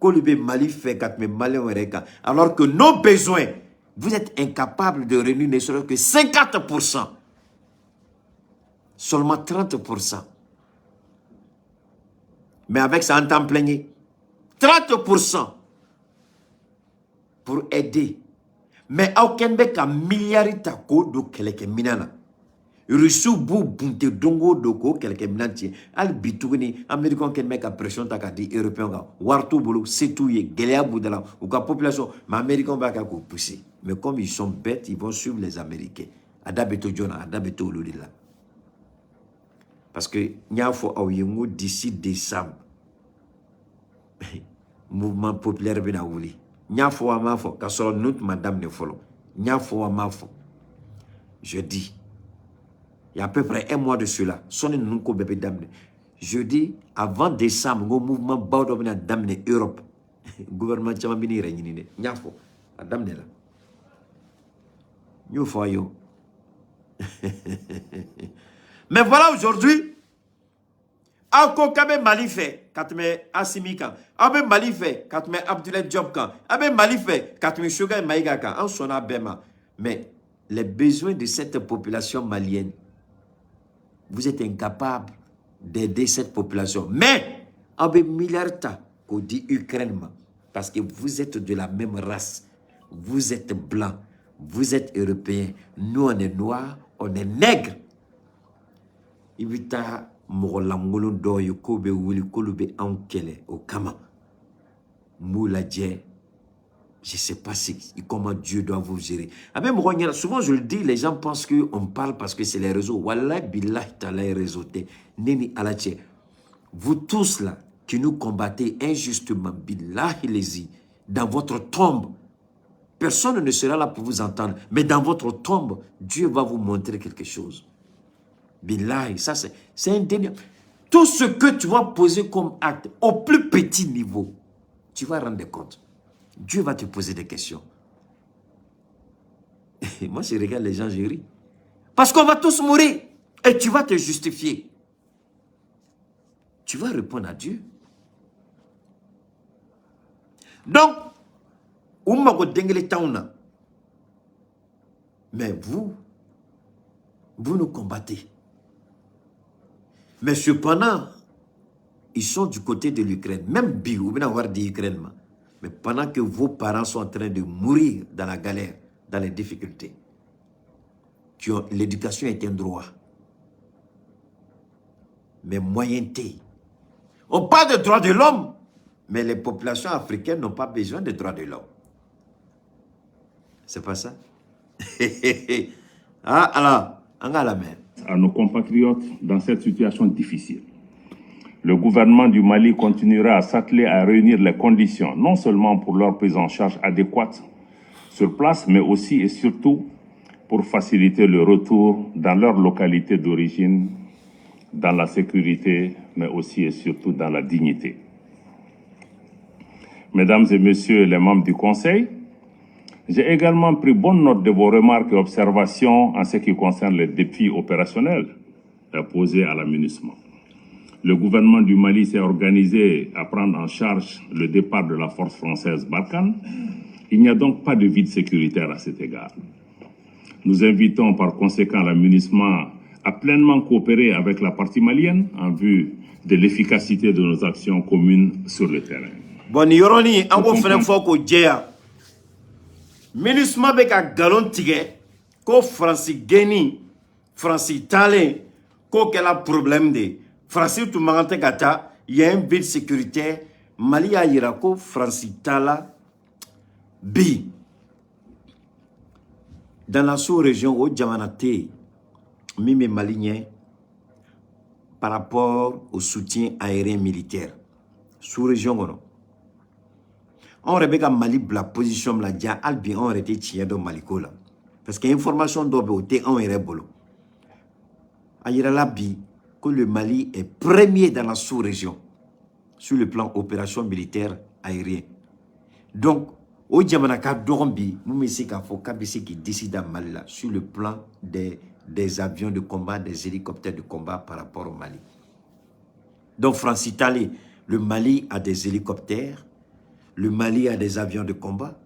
Mali fait 4 mais Mali alors que nos besoins, vous êtes incapables de réunir ne serait que 50%. Seulement 30%. Mais avec ça, on t'en plaignait. 30% pour aider. Mais aucun bec a milliard de ko quelques minana. Reçu bou bunte dongo doko quelques minanti al bitouni américain ken mec a pression ta ka di européen ga wartu bolo c'est tout ye gelia boudala ou ka population mais américain va ka ko pousser mais comme ils sont bêtes ils vont suivre les américains adabeto jona adabeto lolila parce que nya fo aw yengo d'ici décembre mouvement populaire bena wuli nya fo ma fo ka solo note madame ne folo nya fo ma fo je dis il y a à peu près 1 mois de cela. Je dis, avant décembre, le mouvement Baudobina d'amener Europe. Le gouvernement Tchamabini réuni. Nyafo, d'amener là. Nous voyons. Mais voilà aujourd'hui, Ako Kabe Mali fait, Katme Asimika, Abe Mali fait, Katme Abdoulaye Djobkan, Abe Mali fait, Katme Shoga Maïgaka, en sona Bema. Mais les besoins de cette population malienne, vous êtes incapable d'aider cette population. Mais, avec milliards qu'on dit Ukraine, parce que vous êtes de la même race, vous êtes blanc, vous êtes européen, nous on est noirs, on est nègres. Ibita Morolangolo doyo kobe wuli kolube ankele au kama. Mouladje. Je ne sais pas comment Dieu doit vous gérer. Souvent, je le dis, les gens pensent qu'on parle parce que c'est les réseaux. Wallah, billah, ta'ala, réseaux. Neni alache. Vous tous là, qui nous combattez injustement, billah, les dans votre tombe, personne ne sera là pour vous entendre. Mais dans votre tombe, Dieu va vous montrer quelque chose. Billah, ça c'est un dernier. Tout ce que tu vas poser comme acte, au plus petit niveau, tu vas rendre compte. Dieu va te poser des questions. Moi, je regarde les gens, je ris. Parce qu'on va tous mourir. Et tu vas te justifier. Tu vas répondre à Dieu. Donc, mais vous nous combattez. Mais cependant, ils sont du côté de l'Ukraine. Même Bio, vous venez avoir dit Ukraine. Mais pendant que vos parents sont en train de mourir dans la galère, dans les difficultés, l'éducation est un droit. Mais moyenneté. On parle de droits de l'homme, mais les populations africaines n'ont pas besoin de droits de l'homme. C'est pas ça? Ah, alors, on a la main. À nos compatriotes dans cette situation difficile. Le gouvernement du Mali continuera à s'atteler à réunir les conditions, non seulement pour leur prise en charge adéquate sur place, mais aussi et surtout pour faciliter le retour dans leur localité d'origine, dans la sécurité, mais aussi et surtout dans la dignité. Mesdames et messieurs les membres du Conseil, j'ai également pris bonne note de vos remarques et observations en ce qui concerne les défis opérationnels posés à la MINUSMA. Le gouvernement du Mali s'est organisé à prendre en charge le départ de la force française Barkhane. Il n'y a donc pas de vide sécuritaire à cet égard. Nous invitons par conséquent la MINUSMA à pleinement coopérer avec la partie malienne en vue de l'efficacité de nos actions communes sur le terrain. Bon, Yoroni, on va faire un fois que MINUSMA be ka galon tigɛ ko Fransi geni, Fransi talen, ko kɛla problème de. Fransi tun man tɛ ka taa, il y a un vide sécuritaire. Mali y'a yira ko Fransi tala bi. Dans la sous-région, au jamana tɛ yen, min bɛ Mali ɲɛ par rapport au soutien aérien militaire. Sous-région kɔnɔ. On aurait bien Mali la position la dia albi on aurait été tiens dans Maliko là parce que information doit être en rebolo. Ayira la bi que le Mali est premier dans la sous-région sur le plan opération militaire aérien. Donc au Djamanaka Dorombi, nous ici qu'il faut qui décide à Mali là sur le plan des avions de combat, des hélicoptères de combat par rapport au Mali. Donc France Italie, le Mali a des hélicoptères. Le Mali a des avions de combat.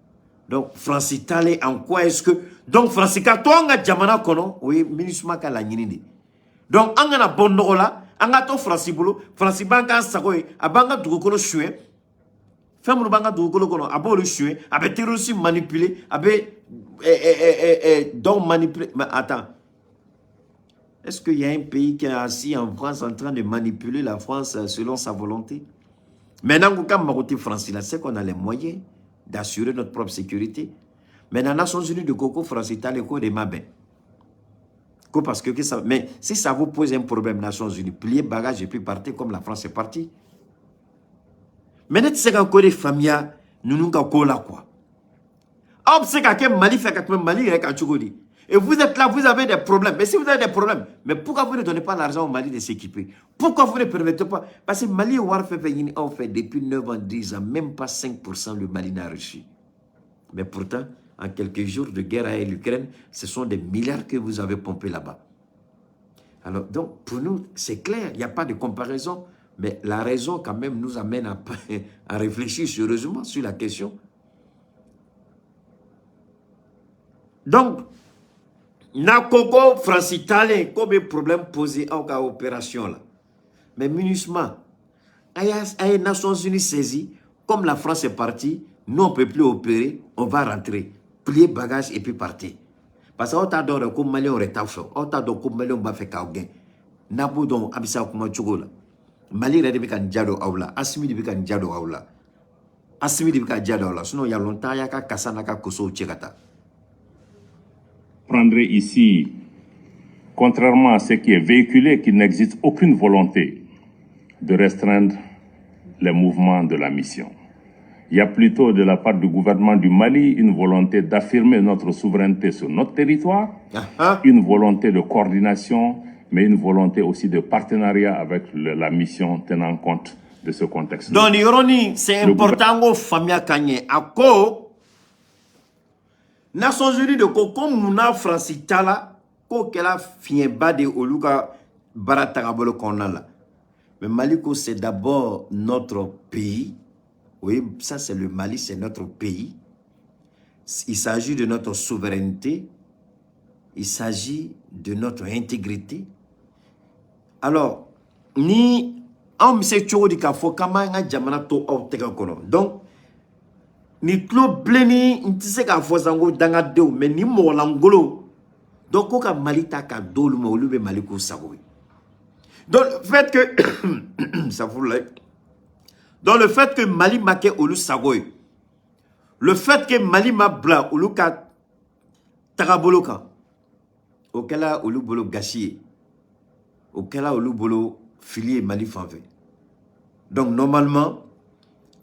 Donc, France Italie, en quoi est-ce que... Donc, France Italie, toi, on a Djamana Kono, oui, MINUSMA ka la nyinindi. Donc, on a bon là, on a to France Bolo, France Banka Sagoy, a Banga Dougolo Choué, Femme Banga Dougolo Kono, a beau le Choué, a été aussi manipulé, a donc manipulé. Mais attends. Est-ce qu'il y a un pays qui est assis en France en train de manipuler la France selon sa volonté? Maintenant, quand Maroté France, c'est qu'on a les moyens d'assurer notre propre sécurité. Mais dans les Nations Unies de Coco, France, Italie, de Mabé. Parce que ça, mais si ça vous pose un problème, Nations Unies, pliez bagages et puis partez comme la France est partie. Maintenant, c'est qu'encore des familles, nous nous avons là quoi. C'est qu'un Mali fait qu'un Mali est un Tchougodi. Et vous êtes là, vous avez des problèmes. Mais si vous avez des problèmes, mais pourquoi vous ne donnez pas l'argent au Mali de s'équiper? Pourquoi vous ne permettez pas? Parce que Mali a fait depuis 9 ans, 10 ans, même pas 5% le Mali n'a reçu. Mais pourtant, en quelques jours de guerre avec l'Ukraine, ce sont des milliards que vous avez pompés là-bas. Alors, donc, pour nous, c'est clair, il n'y a pas de comparaison. Mais la raison, quand même, nous amène à réfléchir sérieusement sur la question. Donc, na koko France Italie comme problème posé en cas opération là. Mais MINUSMA, les Nations Unies saisies, comme la France est partie, nous on ne peut plus opérer, on va rentrer, plier bagages et puis partir. Parce que on t'a donné comme Mali on retaffe, on t'a donné comme Mali on va faire kaugen. Nabu don abisa kuma chogola. Mali rede bika njado aula, Asimi de bika njado aula. Asimi de bika njado aula. Sinon il y a longtemps il y a kasana ka koso tchekata. Prendrai ici, contrairement à ce qui est véhiculé, qu'il n'existe aucune volonté de restreindre les mouvements de la mission. Il y a plutôt de la part du gouvernement du Mali une volonté d'affirmer notre souveraineté sur notre territoire, une volonté de coordination, mais une volonté aussi de partenariat avec la mission tenant compte de ce contexte. Donc, Yoroni, c'est important aux familles Kanye. À quoi Nations Unies de ko comme Mouna France Tala, ko kela fienba de Oluka Baratarabolo Konala. Mais Maliko, c'est d'abord notre pays. Oui, ça c'est le Mali, c'est notre pays. Il s'agit de notre souveraineté. Il s'agit de notre intégrité. Alors, ni on sait toujours di ka fo kama nga jamana to au tega kono. Donc, ni tlo bleni ntise ka fo zango danga deu mais ni mo langolo. Donc ko ka Mali ta ka dolu mo lube Mali ko sago. Donc le fait que ça vous l'a. Donc le fait que Mali make olu sago. Le fait que Mali ma bla olu ka tagaboloka. Okela olu bolo gachier. Okela olu bolo filier Mali fanvé. Donc normalement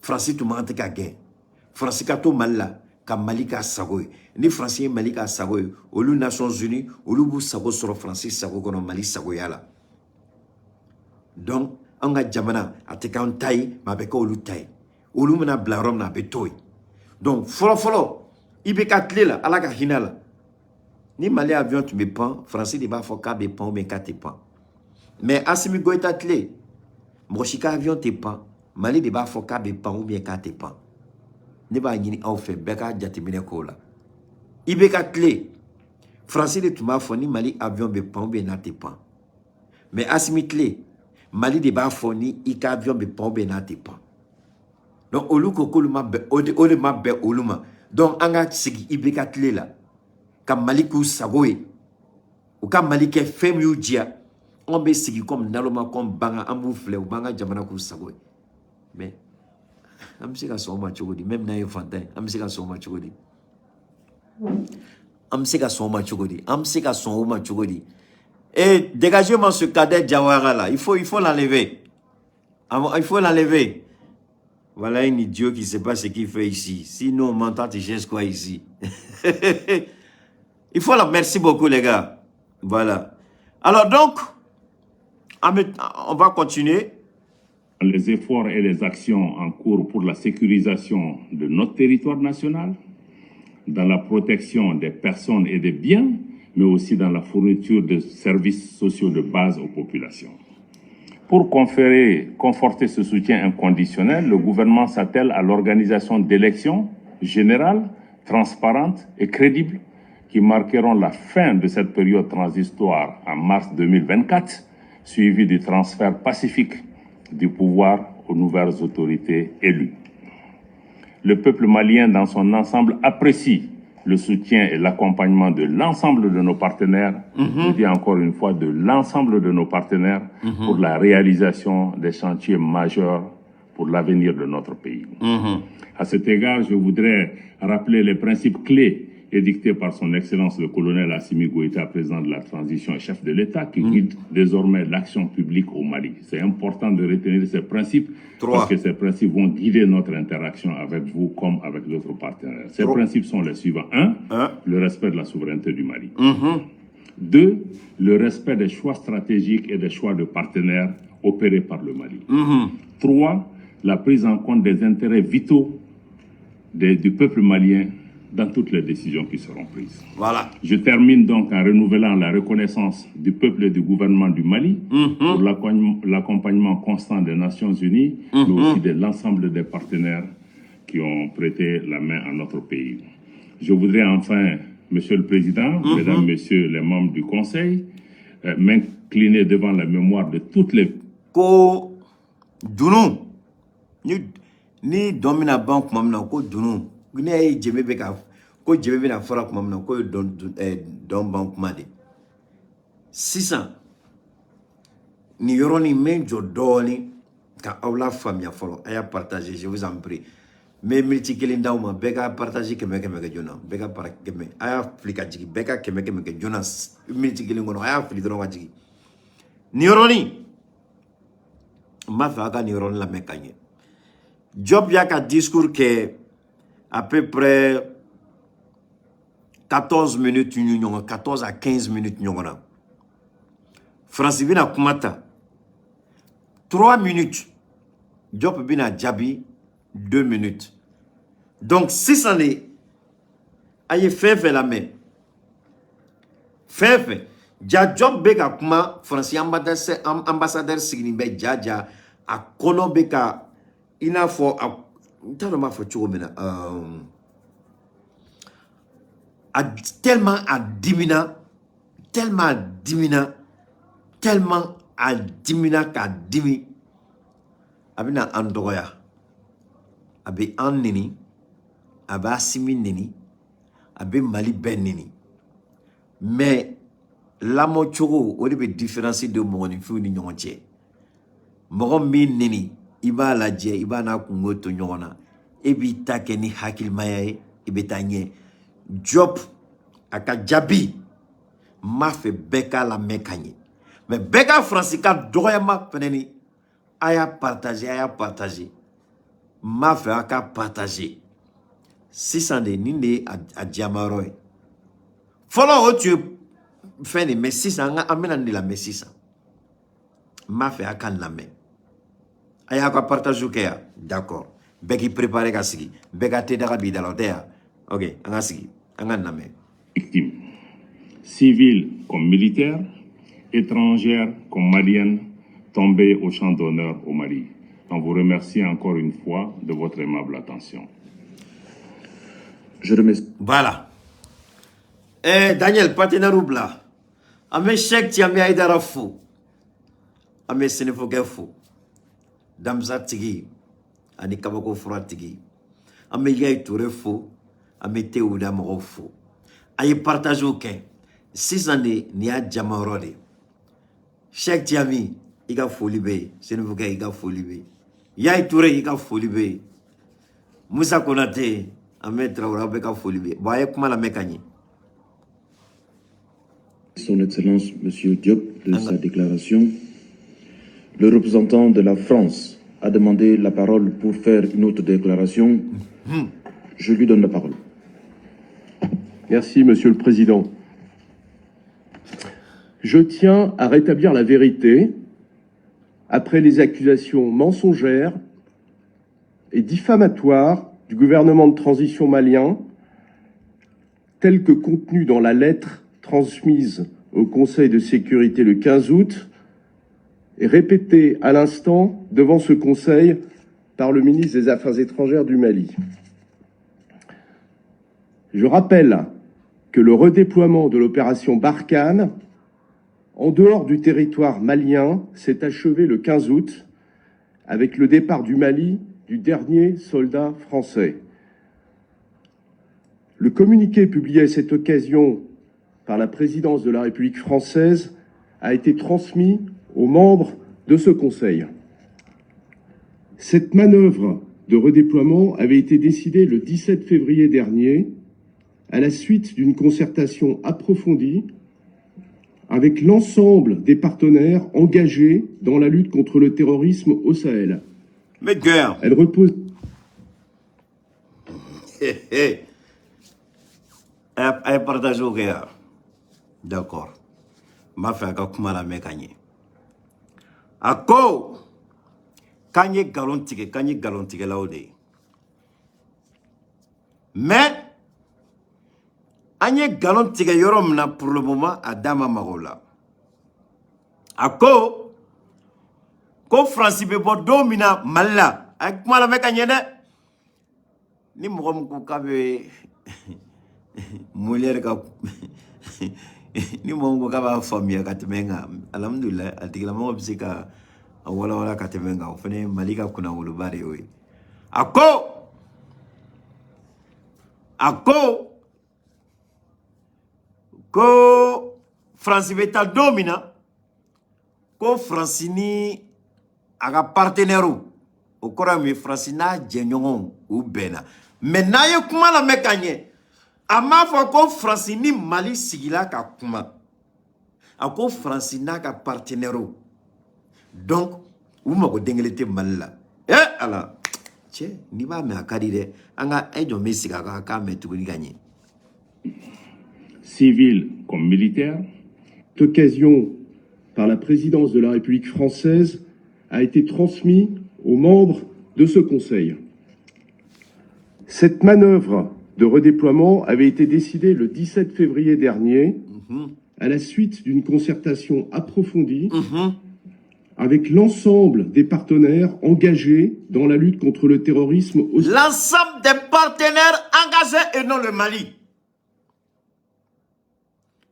Francis tout mante ka gain. Francis ka to Mali ka Mali ka sago. Ni Francis Mali ka sago olu Nations Unies olu bu sago sur Francis sago kono Mali sago yala. Donc on ga jamana ateka on taille ma be ko olu taille. Olu mena blarom na betoy. Donc folo ibe ka tle la ala ka hinala. Ni Mali avion tu me pan Francis de ba fo ka be pan ou ben ka te pan. Mais Assimi Goïta tle Moshika avion te pan Mali de ba fo ka be pan ou bien ka te pan. Ne ba nyini au fe beka jatimine ko la. Ibe ka tle Francis de tuma fo ni Mali avion be pan ou bien na te pan. Mais Assimi tle Mali de ba fo ni ika avion be pan ou bien na te pan. Donc olu koko luma be ode ma be oluma. Donc anga sigi ibe ka tle la. Ka Mali ku sagoe. Ou ka Mali ke fem yu dia. On be sigi comme naloma comme banga amoufle ou banga jamana ku sagoe. Mais amsika soma chogodi même na infantin amsika soma chogodi. Amsika soma chogodi. Amsika soma chogodi. Et dégagez-moi ce cadet Jawara là. Il faut l'enlever. Il faut l'enlever. Voilà un idiot qui ne sait pas ce qu'il fait ici. Sinon, on m'entend, tu cherches quoi ici? Il faut la... Merci beaucoup, les gars. Voilà. Alors donc, on va continuer. Les efforts et les actions en cours pour la sécurisation de notre territoire national, dans la protection des personnes et des biens, mais aussi dans la fourniture de services sociaux de base aux populations. Pour conforter ce soutien inconditionnel, le gouvernement s'attelle à l'organisation d'élections générales, transparentes et crédibles qui marqueront la fin de cette période transitoire en mars 2024, suivie du transfert pacifique du pouvoir aux nouvelles autorités élues. Le peuple malien dans son ensemble apprécie le soutien et l'accompagnement de l'ensemble de nos partenaires, je dis encore une fois, de l'ensemble de nos partenaires pour la réalisation des chantiers majeurs pour l'avenir de notre pays. À cet égard, je voudrais rappeler les principes clés édictés par son Excellence le colonel Assimi Goïta, président de la transition et chef de l'État, qui guide désormais l'action publique au Mali. C'est important de retenir ces principes parce que ces principes vont guider notre interaction avec vous comme avec d'autres partenaires. Ces principes sont les suivants. 1. Le respect de la souveraineté du Mali. 2. Le respect des choix stratégiques et des choix de partenaires opérés par le Mali. 3. La prise en compte des intérêts vitaux du peuple malien dans toutes les décisions qui seront prises. Voilà. Je termine donc en renouvelant la reconnaissance du peuple et du gouvernement du Mali pour l'accompagnement constant des Nations Unies, mais aussi de l'ensemble des partenaires qui ont prêté la main à notre pays. Je voudrais enfin, Monsieur le Président, Mesdames, Messieurs les membres du Conseil, m'incliner devant la mémoire de toutes les... Ko Dunou, ni domina banque mamna ko Dunou. Guinée jeme beka ko jeme na fora ko mamna ko don banque made 600 ni yoroni menjo doni ka awla famia folo aya partager, je vous en prie. Mais multiplier ndawma beka partager keme jona beka para keme aya flika jigi beka keme jona multiplier ngono aya fli don wajigi ni yoroni ma fa ni yoroni la mekanye job ya ka discours que à peu près 14 minutes, 14 à 15 minutes. France Bina Kumata, 3 minutes. Job Bina Djabi, 2 minutes. Donc, 6 années, a ye fɛn fɛn lamɛn fɛn fɛn ja job bɛ ka kuma faransi ambassadeur sigilen bɛ ja a kɔnɔ bɛ ka i n'a fɔ n t'a dɔn n b'a fɔ cogo min na tellement a dimina k'a dimi a bɛna an dɔgɔya a bɛ an neni a b'a simi neni a bɛ Mali bɛɛ neni mais lamɔ cogo o de bɛ différence de mɔgɔninfinw ni ɲɔgɔn cɛ mɔgɔ min neni i b'a lajɛ i b'a n'a kungo to ɲɔgɔn na e b'i ta kɛ ni hakilimaya ye i bɛ taa ɲɛ Diop a ka jaabi m'a fɛ bɛɛ k'a lamɛn ka ɲɛ mais bɛɛ ka faransi ka dɔgɔyama fɛnɛ ni a y'a partager m'a fɛ a ka partager sisan de nin de ye a diyamayɔrɔ ye fɔlɔ o tun ye fɛn de mais sisan an bɛna nin de lamɛn sisan m'a fɛ a ka lamɛn a y'a ka partage kɛ yan d'accord bɛɛ k'i préparer ka sigi bɛɛ ka te daga b'i da la o tɛ yan ok an ka sigi an ka lamɛn victimes, civiles comme militaires, étrangères comme maliennes, tombées au champ d'honneur au Mali. On vous remercie encore une fois de votre aimable attention. Je remercie. Voilà. Daniel, partenaire Oubla. Ame Cheikh Tiami Aïdara fou. Ame Sénéfogué fou. Damza Tigi. Ani Kabako Fura Tigi. Ame Yaï Touré fou. Ame Théouda Moro fou. Aïe partage au quai. 6 années, ni a Jamarode. Cheikh Tiami, il a folie bé. Sénéfogué, il a folie bé. Yaï Touré, il a folie bé. Moussa Konate, Ame Traoré, il a folie bé. Boye comment la mécanique. Son Excellence, M. Diop, de sa déclaration. Le représentant de la France a demandé la parole pour faire une autre déclaration. Je lui donne la parole. Merci, Monsieur le Président. Je tiens à rétablir la vérité après les accusations mensongères et diffamatoires du gouvernement de transition malien, telles que contenues dans la lettre transmise au Conseil de sécurité le 15 août et répétée à l'instant devant ce Conseil par le ministre des Affaires étrangères du Mali. Je rappelle que le redéploiement de l'opération Barkhane en dehors du territoire malien s'est achevé le 15 août avec le départ du Mali du dernier soldat français. Le communiqué publié à cette occasion par la présidence de la République française a été transmis aux membres de ce Conseil. Cette manœuvre de redéploiement avait été décidée le 17 février dernier à la suite d'une concertation approfondie avec l'ensemble des partenaires engagés dans la lutte contre le terrorisme au Sahel. Mais guerre. Elle repose... Elle partage au guerre. D'accord. Ma fait un kuma la mécanique. A ko kanye galon tige la ode. Mais anye galon tige yorom na pour le moment à dama magola. A ko France be bo domina malla. A kuma la mécanique de ni mo ko kabe muler ka ni mongo kaba famia katemenga alhamdulillah atigila mo bisika wala katemenga ofene malika kuna ulubari we ako ko France beta domina ko Francini aga partenaire o kora mi Francina jenyon ou bena maintenant ye kuma la mekanye ama fɔ ko Faransi ni Mali sigila ka kuma a ko Faransi n'a ka partenaire donc u mago dengele tɛ Mali la ala cɛ n'i b'a mɛn a ka di dɛ an ka jɔn bɛ sigi a kan k'a mɛn tuguni ka ɲɛ. Civils comme militaires. Cette occasion par la présidence de la République française a été transmise aux membres de ce Conseil. Cette manœuvre de redéploiement avait été décidé le 17 février dernier, à la suite d'une concertation approfondie avec l'ensemble des partenaires engagés dans la lutte contre le terrorisme. L'ensemble des partenaires engagés et non le Mali.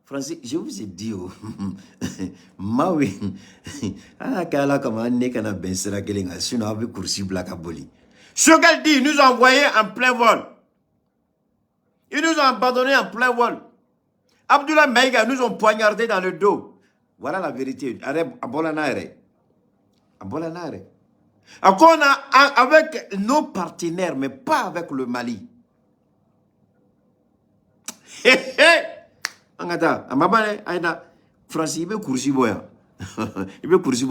Francis, je vous ai dit, Maui, Choguel dit, ils nous ont envoyé en plein vol. Ils nous ont abandonnés en plein vol. Abdoulaye Maïga nous ont poignardé dans le dos. Voilà la vérité. Avec nos partenaires, mais pas avec le Mali. Francis, il veut courser il veut courser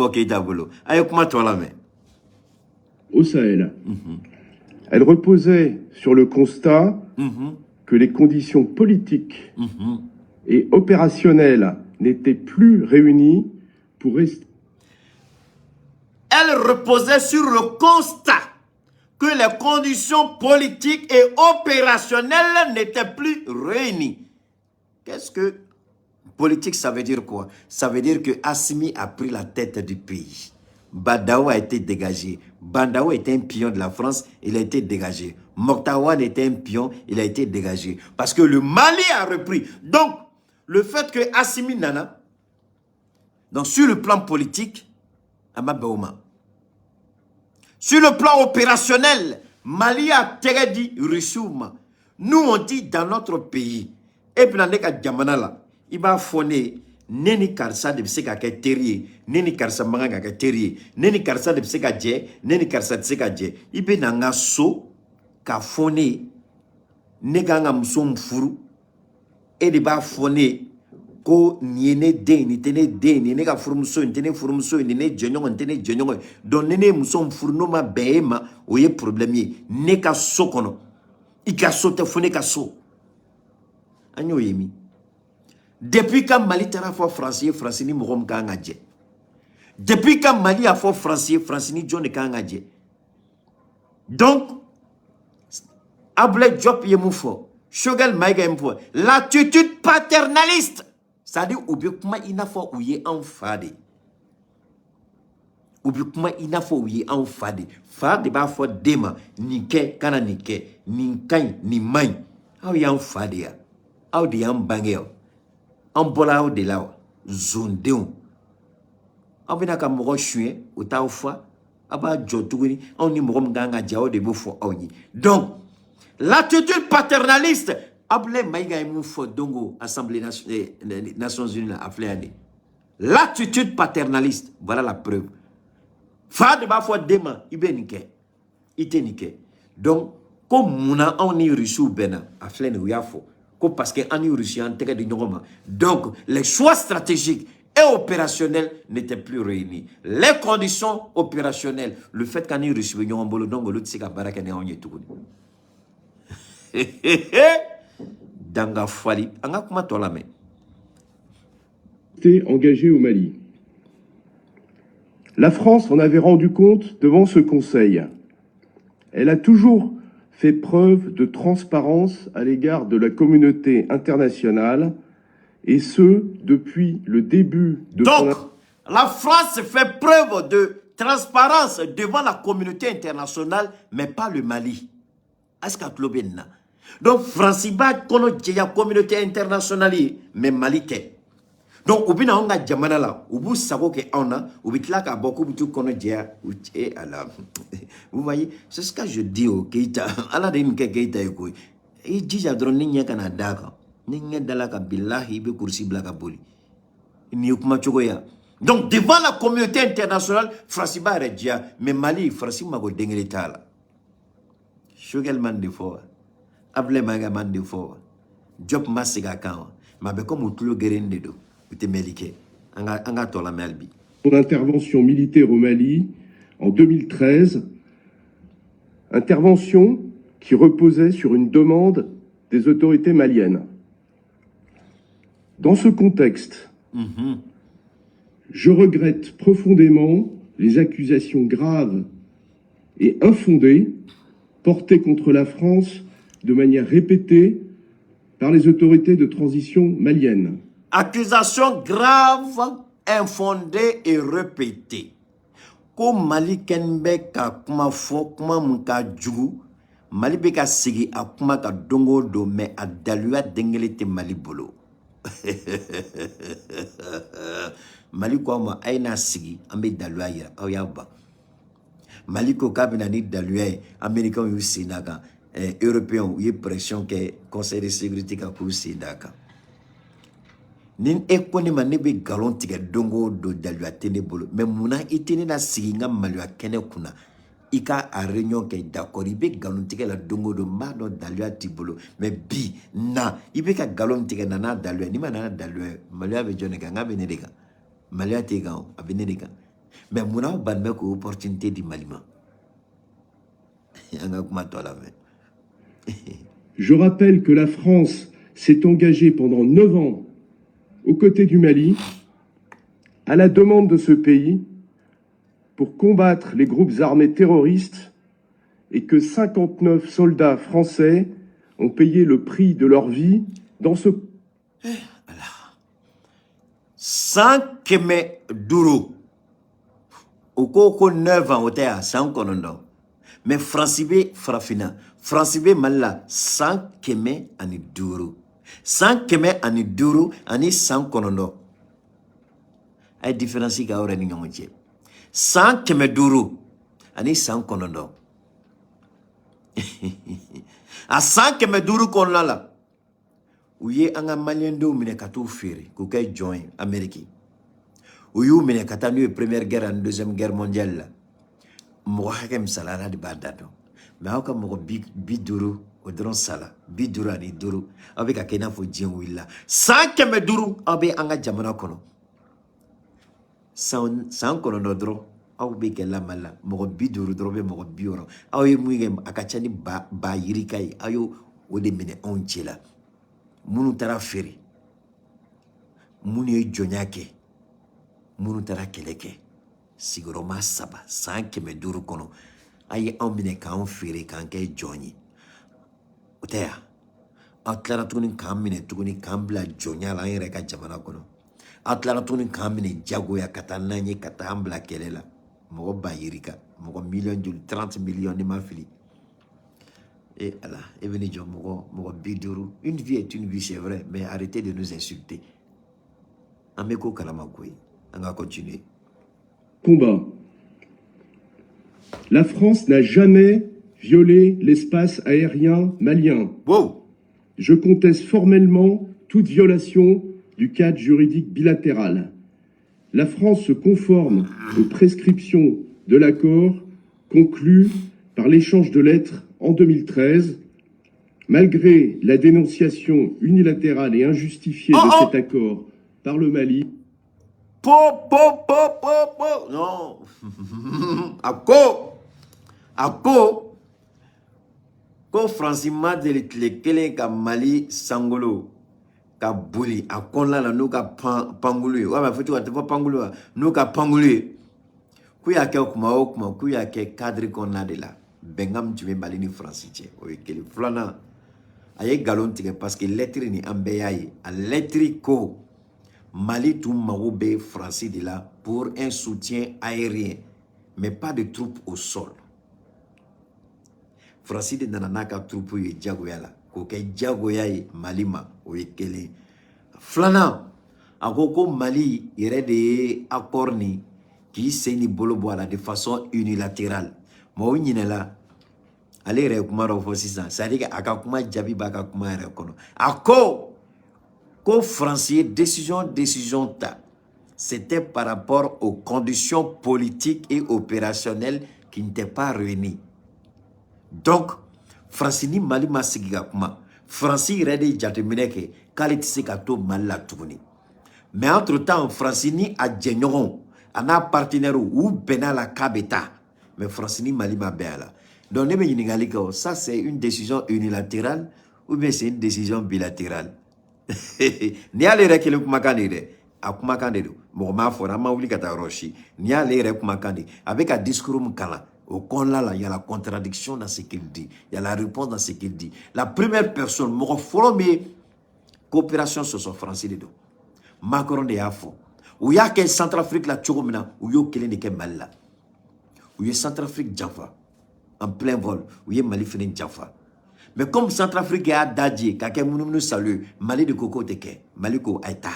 au Sahel. Elle reposait sur le constat que les conditions politiques et opérationnelles n'étaient plus réunies pour rester. Elle reposait sur le constat que les conditions politiques et opérationnelles n'étaient plus réunies. Qu'est-ce que politique, ça veut dire quoi? Ça veut dire que Assimi a pris la tête du pays. Badaou a été dégagé. Bandaou était un pion de la France, il a été dégagé. Moktawan était un pion, il a été dégagé. Parce que le Mali a repris. Donc, le fait que Assimi Nana, donc sur le plan politique, sur le plan opérationnel, Mali a dit Rissouma. Nous, on dit dans notre pays, et puis dans les Djamanala, il va fonder Neni Karsa de Seka Terrier, Neni Karsa Manga Terrier, Neni Karsa de Seka Dje, Neni Karsa de Seka Dje. Il peut n'anga so, ka fondé, Neganga Msom Furu, et de ba fondé. Ko niene de ni tene de ni nega furumso ntene furumso ni ne jenyon ntene jenyon don nene musom furno ma beema oye problème ne ka sokono ika sote fune ka so anyo yemi depuis que Mali tara fo français ni mogom ka ngaje depuis que Mali a fo français ni John ka ngaje donc able job yemufo Choguel Maïga yemufo l'attitude paternaliste. C'est-à-dire, Oubikuma inafo ouye en fade. Oubikuma inafo ouye en fade. Fade ba fo dema, nike, kana nike, ninkai, ni main. Aou ya en fade ya. Aou di en bangeo. En bola ou de la zondeon. Aou binaka moro chuen, ou ta ou fa, aba jotuguni, aou ni moro mganga diao de boufo aou ni. Donc, l'attitude paternaliste, Able Maïga Moufo Dongo, Assemblée des Nations Unies, l'attitude paternaliste, voilà la preuve. Fade Bafo Dema, Ibenike, Itenike. Donc, comme Mouna, on y reçu Bena, Aflen ou Yafo, parce qu'on y reçu en terre de Norma. Donc, les choix stratégiques et opérationnels n'étaient plus réunis. Les conditions opérationnelles, le fait qu'on y reçu Nyongolo, donc l'autre c'est qu'à Barakane, on y est tout. Danga Fali, anga kuma tola me. Engagé au Mali. La France en avait rendu compte devant ce Conseil. Elle a toujours fait preuve de transparence à l'égard de la communauté internationale, et ce, depuis le début de Donc, la France fait preuve de transparence devant la communauté internationale, mais pas le Mali. Est-ce qu'à Klobena? Donc, Franciba kono djeya communauté internationale, mais Mali ke. Donc, ubina onga jamana la, ubu sako ke ona, ubitla ka beaucoup butu kono djeya, et ala. Vous voyez, c'est ce que je dis au Keita. Ala de nke Keita yoko. Et djija dron ninya kana daka. Ninya dalaka billahi be kursi blaka boli. Ni ukuma chogoya. Donc, devant la communauté internationale, Franciba redja, mais Mali, Franciba go dengele tala. Choguel man de fort. Able Maïga man de fort. Job masiga kan. Ma be comme outlo gerende do. Ute melike. Anga tola melbi. Son intervention militaire au Mali en 2013, intervention qui reposait sur une demande des autorités maliennes. Dans ce contexte, je regrette profondément les accusations graves et infondées portées contre la France de manière répétée par les autorités de transition maliennes. Accusation grave, infondée et répétée. Ko Mali kenbe ka kuma fo kuma mun ka jugu Mali be ka sigi a kuma ka dongo do me a daluya dengele te Mali bolo. Mali ko ma ayna sigi ambe daluya yira aw ya ba. Mali ko kabina ni daluya américain yu sinaka européen yu pression ke conseil de sécurité ka ku sinaka. Nin ekoni ma ne be galon tigɛ dongo do daluya tene bolo mais muna itene na sigi nga maluya kene kuna i ka a réunion kɛ d'accord i be galon tigɛ la dongo do m'a dɔn daluya ti bolo mais bi na i be ka galon tigɛ nana daluya ni ma nana daluya maluya be jɔn de kan nga be ne de kan maluya te kan a be ne de kan mais muna aw ban bɛ ko opportunité di Mali ma an ka kuma tɔ la fɛ. Je rappelle que la France s'est engagée pendant 9 ans aux côtés du Mali, à la demande de ce pays, pour combattre les groupes armés terroristes et que 59 soldats français ont payé le prix de leur vie dans ce... 100 duro. Au cours 9 ans, au théâtre, 100 konondo. Mais Francibe Frafina, Francibe Malla, 100 ani duro. 100 ani duro ani 100 konondo. Ay différence ka ore ni ngonje. 100 duro ani 100 konondo. A 100 duro konondo la. Uye anga malien do mine katou fere ko kay join Amérique. Uyu mine katanu première guerre and deuxième guerre mondiale la. Mo hakem salala di badado. Mais aka mo bi duro odron sala bi duro ani duro avec akena fo dien willa 100 duro abe anga jamana kono 100 kono no dro aw be kala mala mo bi duro dro be mo bi oro aw ye muige akachani ba yiri kai ayo ode mine onchela munu tara feri munu e jonyake munu tara keleke siguro ma saba 100 duro kono aye aw mine kan feri kan ke joni Otea, atlara tuguni kamine tuguni kambla jonya la yere ka jamana kono. Atlara tuguni kamine jago ya katana nye katambla kelela. Mogo bayirika, mogo million jul 30 millions de ma fili. Et Allah, et venu jo mogo biduru. Une vie est une vie, c'est vrai, mais arrêtez de nous insulter. Ameko kalamakoui, on va continuer. Combat. La France n'a jamais violer l'espace aérien malien. Wow. Je conteste formellement toute violation du cadre juridique bilatéral. La France se conforme aux prescriptions de l'accord conclu par l'échange de lettres en 2013, malgré la dénonciation unilatérale et injustifiée de cet accord par le Mali. Non. Ako. Ko Francima de le ka Mali sangolo ka boli a konla la no ka pangulu wa ba futu wa pangulu no ka pangulu ku ya ke kuma o kuma ku ya ke cadre konna de la bengam tu Mali ni franciche o ekele flana aye galon tige parce que lettre ni ambeyaye a lettre ko Mali tout marobe français de là pour un soutien aérien mais pas de troupes au sol. Francis de nanaka troupe ye jagoyala ko ke jagoyay malima o yekele flana akoko Mali yere de accord ni qui seni bolo boala de façon unilatérale mo nyinela ale re kuma ro fo sisan ça dit aka kuma jabi ba ka kuma re kono ako ko Francis décision ta c'était par rapport aux conditions politiques et opérationnelles qui n'étaient pas réunies. Donc, Francini Mali ma sigiga kuma. Franci rede jatemineke kaliti se ka to Mali la tuguni. Mais entre-temps, Francini a djenyon, ana partenaire ou bena la kabeta. Mais Francini Mali ma béala. Donc, nebe yiningali ko, ça c'est une décision unilatérale ou bien c'est une décision bilatérale. Ni ale rekele kumakani de. A kumakani de. Mo ma fora ma wuli kata roshi. Ni ale re kumakani avec un discours mukala. Au Conla, là, il y a la contradiction dans ce qu'il dit. Il y a la réponse dans ce qu'il dit. La première personne, mon coopération sur son français de dos. Macron de Yafo. Où il y a qu'un Centrafrique là, Tchoukoumina, où il y a qu'un de Mali là. Où il y a Centrafrique Jaffa, en plein vol, où il y a Mali fini Jaffa. Mais comme Centrafrique a dadji, quelqu'un nous salue, Mali de Koko Teke, Mali ko Aïta,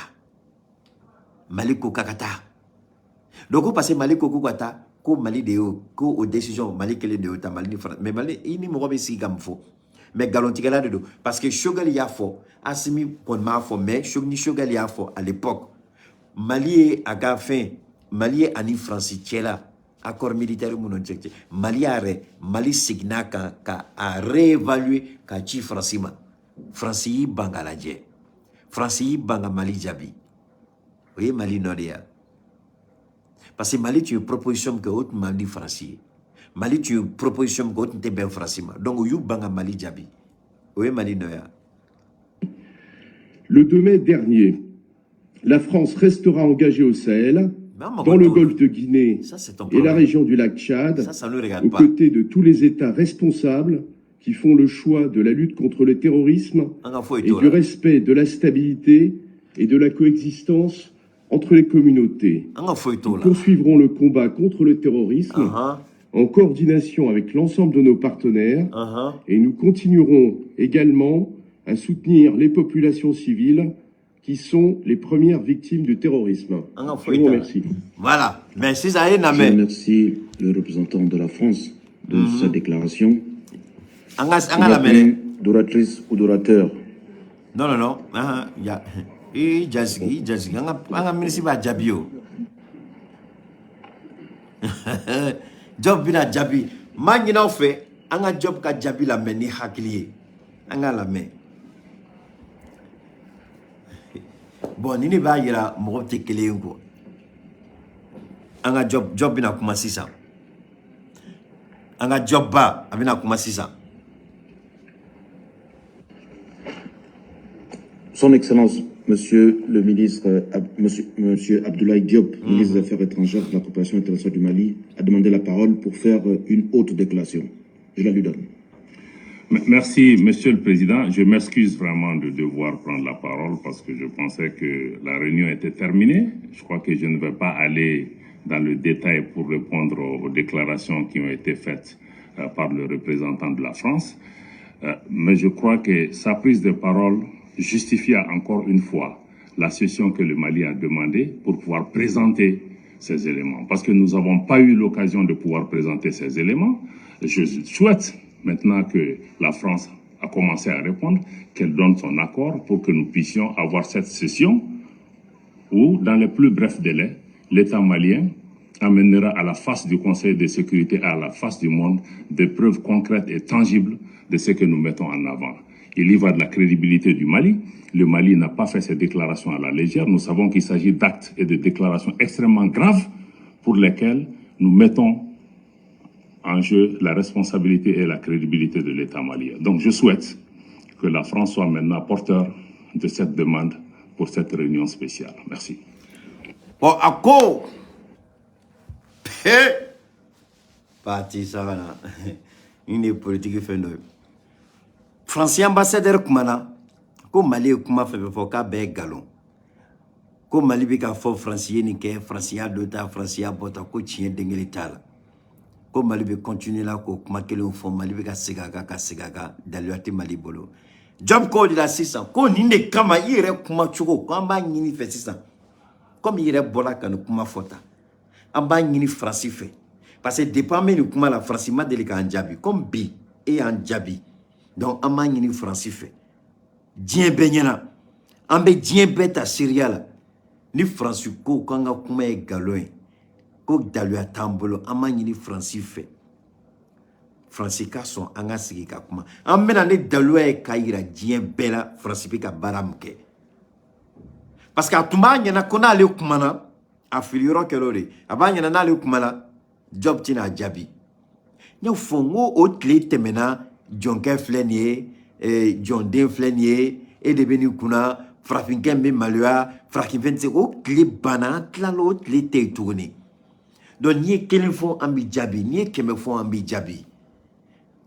Mali ko Kakata. Donc, on passe Mali ko Kakata, ko Mali de yo, ko aux décisions Mali kele de yo, ta Mali de France. Mais Mali, il n'y a pas si gamfo. Mais galontigala de do. Parce que Shogal Yafo, Assimi Ponma fo, mais Shogal Yafo à l'époque, Mali a gafin, Mali est ani France Tchela, accord militaire mon objectif. Mali a Mali signa a réévalué ka chi Francima. France yi bangaladje. France yi banga Mali Jabi. Vous voyez Mali Nodia. Parce que Mali, tu as une proposition que autre Mali français. Mali, tu as une proposition que autre n'était bien français. Donc, you banga Mali Jabi. Oui, Mali Noya. Le 2 mai dernier, la France restera engagée au Sahel, dans le golfe de Guinée et la région du lac Tchad, aux côtés de tous les États responsables qui font le choix de la lutte contre le terrorisme et du respect de la stabilité et de la coexistence entre les communautés. Nous poursuivrons le combat contre le terrorisme en coordination avec l'ensemble de nos partenaires et nous continuerons également à soutenir les populations civiles qui sont les premières victimes du terrorisme. Je vous remercie. Voilà. Merci, Zahé Je remercie le représentant de la France de sa déclaration. Il y a plus d'oratrice ou d'orateur. Non. Il y a... Jazgi. Anga ministre ba Jabio. Job bina Jabi. Mangina fait, anga job ka Jabi la meni hakilié. Anga la main. Bon, ni ba yira mo te kele ngo. Anga job bina kuma sisa. Anga job ba abina kuma sisa. Son Excellence, Monsieur le ministre, Monsieur Abdoulaye Diop, ministre des Affaires étrangères de la coopération internationale du Mali, a demandé la parole pour faire une haute déclaration. Je la lui donne. Merci, Monsieur le Président. Je m'excuse vraiment de devoir prendre la parole parce que je pensais que la réunion était terminée. Je crois que je ne vais pas aller dans le détail pour répondre aux déclarations qui ont été faites par le représentant de la France. Mais je crois que sa prise de parole justifia encore une fois la session que le Mali a demandée pour pouvoir présenter ces éléments. Parce que nous n'avons pas eu l'occasion de pouvoir présenter ces éléments. Je souhaite maintenant que la France a commencé à répondre, qu'elle donne son accord pour que nous puissions avoir cette session où, dans les plus brefs délais, l'État malien amènera à la face du Conseil de sécurité et à la face du monde des preuves concrètes et tangibles de ce que nous mettons en avant. Il y va de la crédibilité du Mali. Le Mali n'a pas fait ces déclarations à la légère. Nous savons qu'il s'agit d'actes et de déclarations extrêmement graves pour lesquels nous mettons en jeu la responsabilité et la crédibilité de l'État malien. Donc je souhaite que la France soit maintenant porteur de cette demande pour cette réunion spéciale. Merci. Bon, à quoi? Parti ça va. Une politique fait nous. Français ambassadeur kumana ko Mali kuma fait foka be galon ko Mali be ka fo français ni ke français dota français bota ko tien dengeli tala ko Mali be continuer là ko kuma kele fo Mali be ka sigaka daluati Mali bolo job ko de la 600 ko ni ne kama ire kuma chuko ko amba nyini fait 600 comme ire bola kan kuma fota amba nyini français fait parce que dépend mais kuma la français ma delika anjabi comme bi et anjabi. Donc, on a une français fait. Dien benyana. On be dien beta Syria la. Ni français ko kanga kuma e galoin. Ko dalu atambolo on a une français fait. Français ka son anga sigi ka kuma. On mena ne dalu e kaira dien bela français ka baramke. Parce que atuma nyana kona le kumana afiliro kelore. Abanya na le kumana job tina jabi. Nya fongo otle temena John Flenier, John Den Flenier, et de Benikuna, Frafinken Malua, Frakin 25, au clé banane, l'autre les tourné. donc ni ye kelen fɔ an bi jaabi ni ye kɛmɛ fɔ an bi jaabi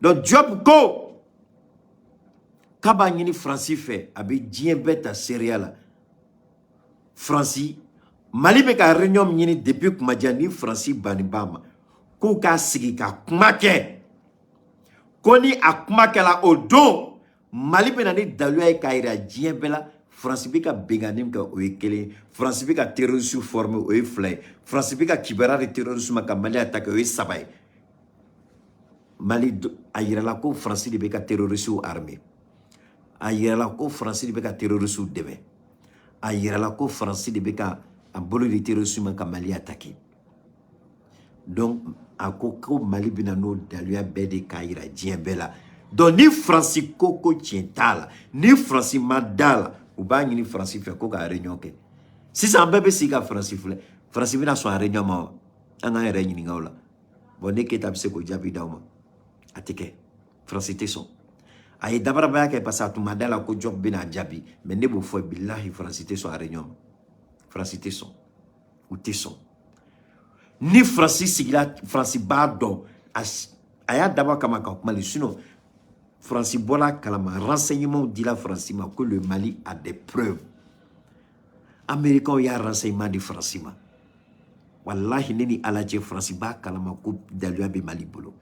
donc Diop ko k'a b'a ɲini Faransi fɛ a bɛ diɲɛ bɛɛ ta seereya la Faransi Mali bɛ ka réunion min ɲini depuis kuma jan ni Faransi banni b'a ma k'u k'a sigi ka kuma kɛ ko ni a kuma kɛla o don Mali bɛ na ni daluya ye k'a yira diɲɛ bɛɛ la Faransi bɛ ka bengani min kɛ o ye kelen ye Faransi bɛ ka terroriste former o ye fila ye Faransi bɛ ka kibaruya di terroriste ma ka Mali attaquer o ye saba ye Mali a yirala ko Faransi de bɛ ka terroriste armé a yirala ko Faransi de bɛ ka terroriste dɛmɛ a yirala ko Faransi de bɛ ka a bolo di terroriste ma ka Mali attaquer donc a ko Mali bɛ na n'o daluya bɛɛ de k'a yira diɲɛ bɛɛ la donc ni Faransi ko tiɲɛ t'a la ni Faransi ma da la u b'a ɲini Faransi fɛ ko ka réunion kɛ sisan an bɛɛ bɛ sigi ka Faransi filɛ Faransi bɛna sɔn a réunion ma wa an k'an yɛrɛ ɲininka o la bon ne Keita bɛ se k'o jaabi d'aw ma a tɛ kɛ Faransi tɛ sɔn a ye dabarabaya kɛ parce que a tun ma da la ko Diop bɛna jaabi mais ne b'o fɔ bilahi Faransi tɛ sɔn a réunion ma Faransi tɛ sɔn u tɛ sɔn ni Faransi sigila Faransi b'a dɔn a y'a dabɔ kama ka kuma le sinon Faransi bɔra kalama renseignement dila Faransi ma que le Mali a des preuves Américains y'a renseignement di Faransi ma wallahi ne ni Ala cɛ Faransi b'a kalama ko daluya bɛ Mali bolo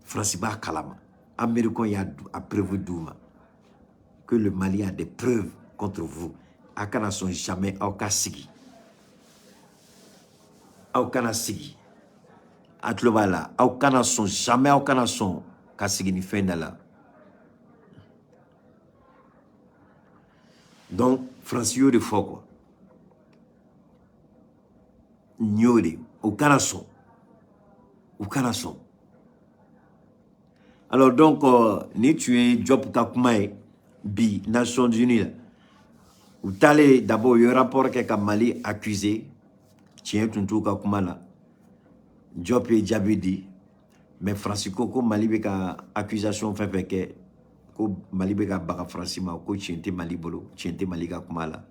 Faransi b'a kalama Américains y'a a preuve d'u ma que le Mali a des preuves contre vous a kana sɔn jamais aw ka sigi aw kana sigi a tulo b'a la aw kana sɔn jamais aw kana sɔn ka sigi ni fɛn da la donc Faransi y'o de fɔ quoi n y'o de u kana sɔn u kana sɔn alors donc ni tun ye Diop ka kuma ye bi Nations Unies la u taalen d'abord u ye rapport kɛ ka Mali accuser tiɲɛ tun t'u ka kuma la Diop ye jaabi di mais Faransi ko Mali bɛ ka accusation fɛn fɛn kɛ ko Mali bɛ ka baga Faransi ma ko tiɲɛ tɛ Mali bolo tiɲɛ tɛ Mali ka kuma la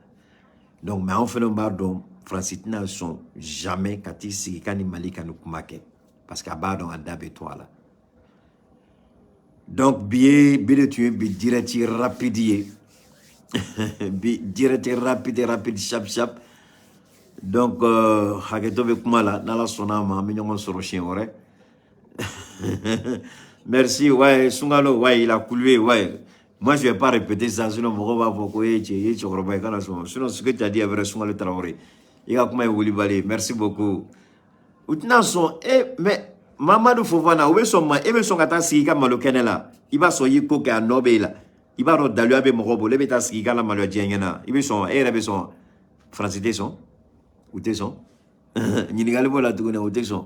donc mais anw fana b'a dɔn Faransi tɛna sɔn jamais ka t'i sigi ka ni Mali ka ni kuma kɛ parce que a b'a dɔn a da bɛ to a la donc bi de tun ye bi direct rapide ye bi direct rapide sharp donc hakɛto bɛ kuma la n'Ala sɔnna a ma an bɛ ɲɔgɔn sɔrɔ siɲɛ wɛrɛ merci ouais Sungalo ouais il a coulé ouais moi je vais pas répéter ça sinon mɔgɔw b'a fɔ ko ye cɛkɔrɔba ye kana sɔn sinon ce que tu as dit est vrai Sungalo Traoré i ka kuma ye Wulibali merci beaucoup u tɛna sɔn mais Mamadou Fofana u bɛ sɔn ma e bɛ sɔn ka taa sigi i ka malo kɛnɛ la i b'a sɔn i ye ko kɛ a nɔ bɛ i la i b'a dɔn daluya bɛ mɔgɔw bolo e bɛ taa sigi i ka la maloya diɲɛ ɲɛna i bɛ sɔn e yɛrɛ bɛ sɔn Faransi tɛ sɔn u tɛ sɔn ɲininkali b'o la tuguni u tɛ sɔn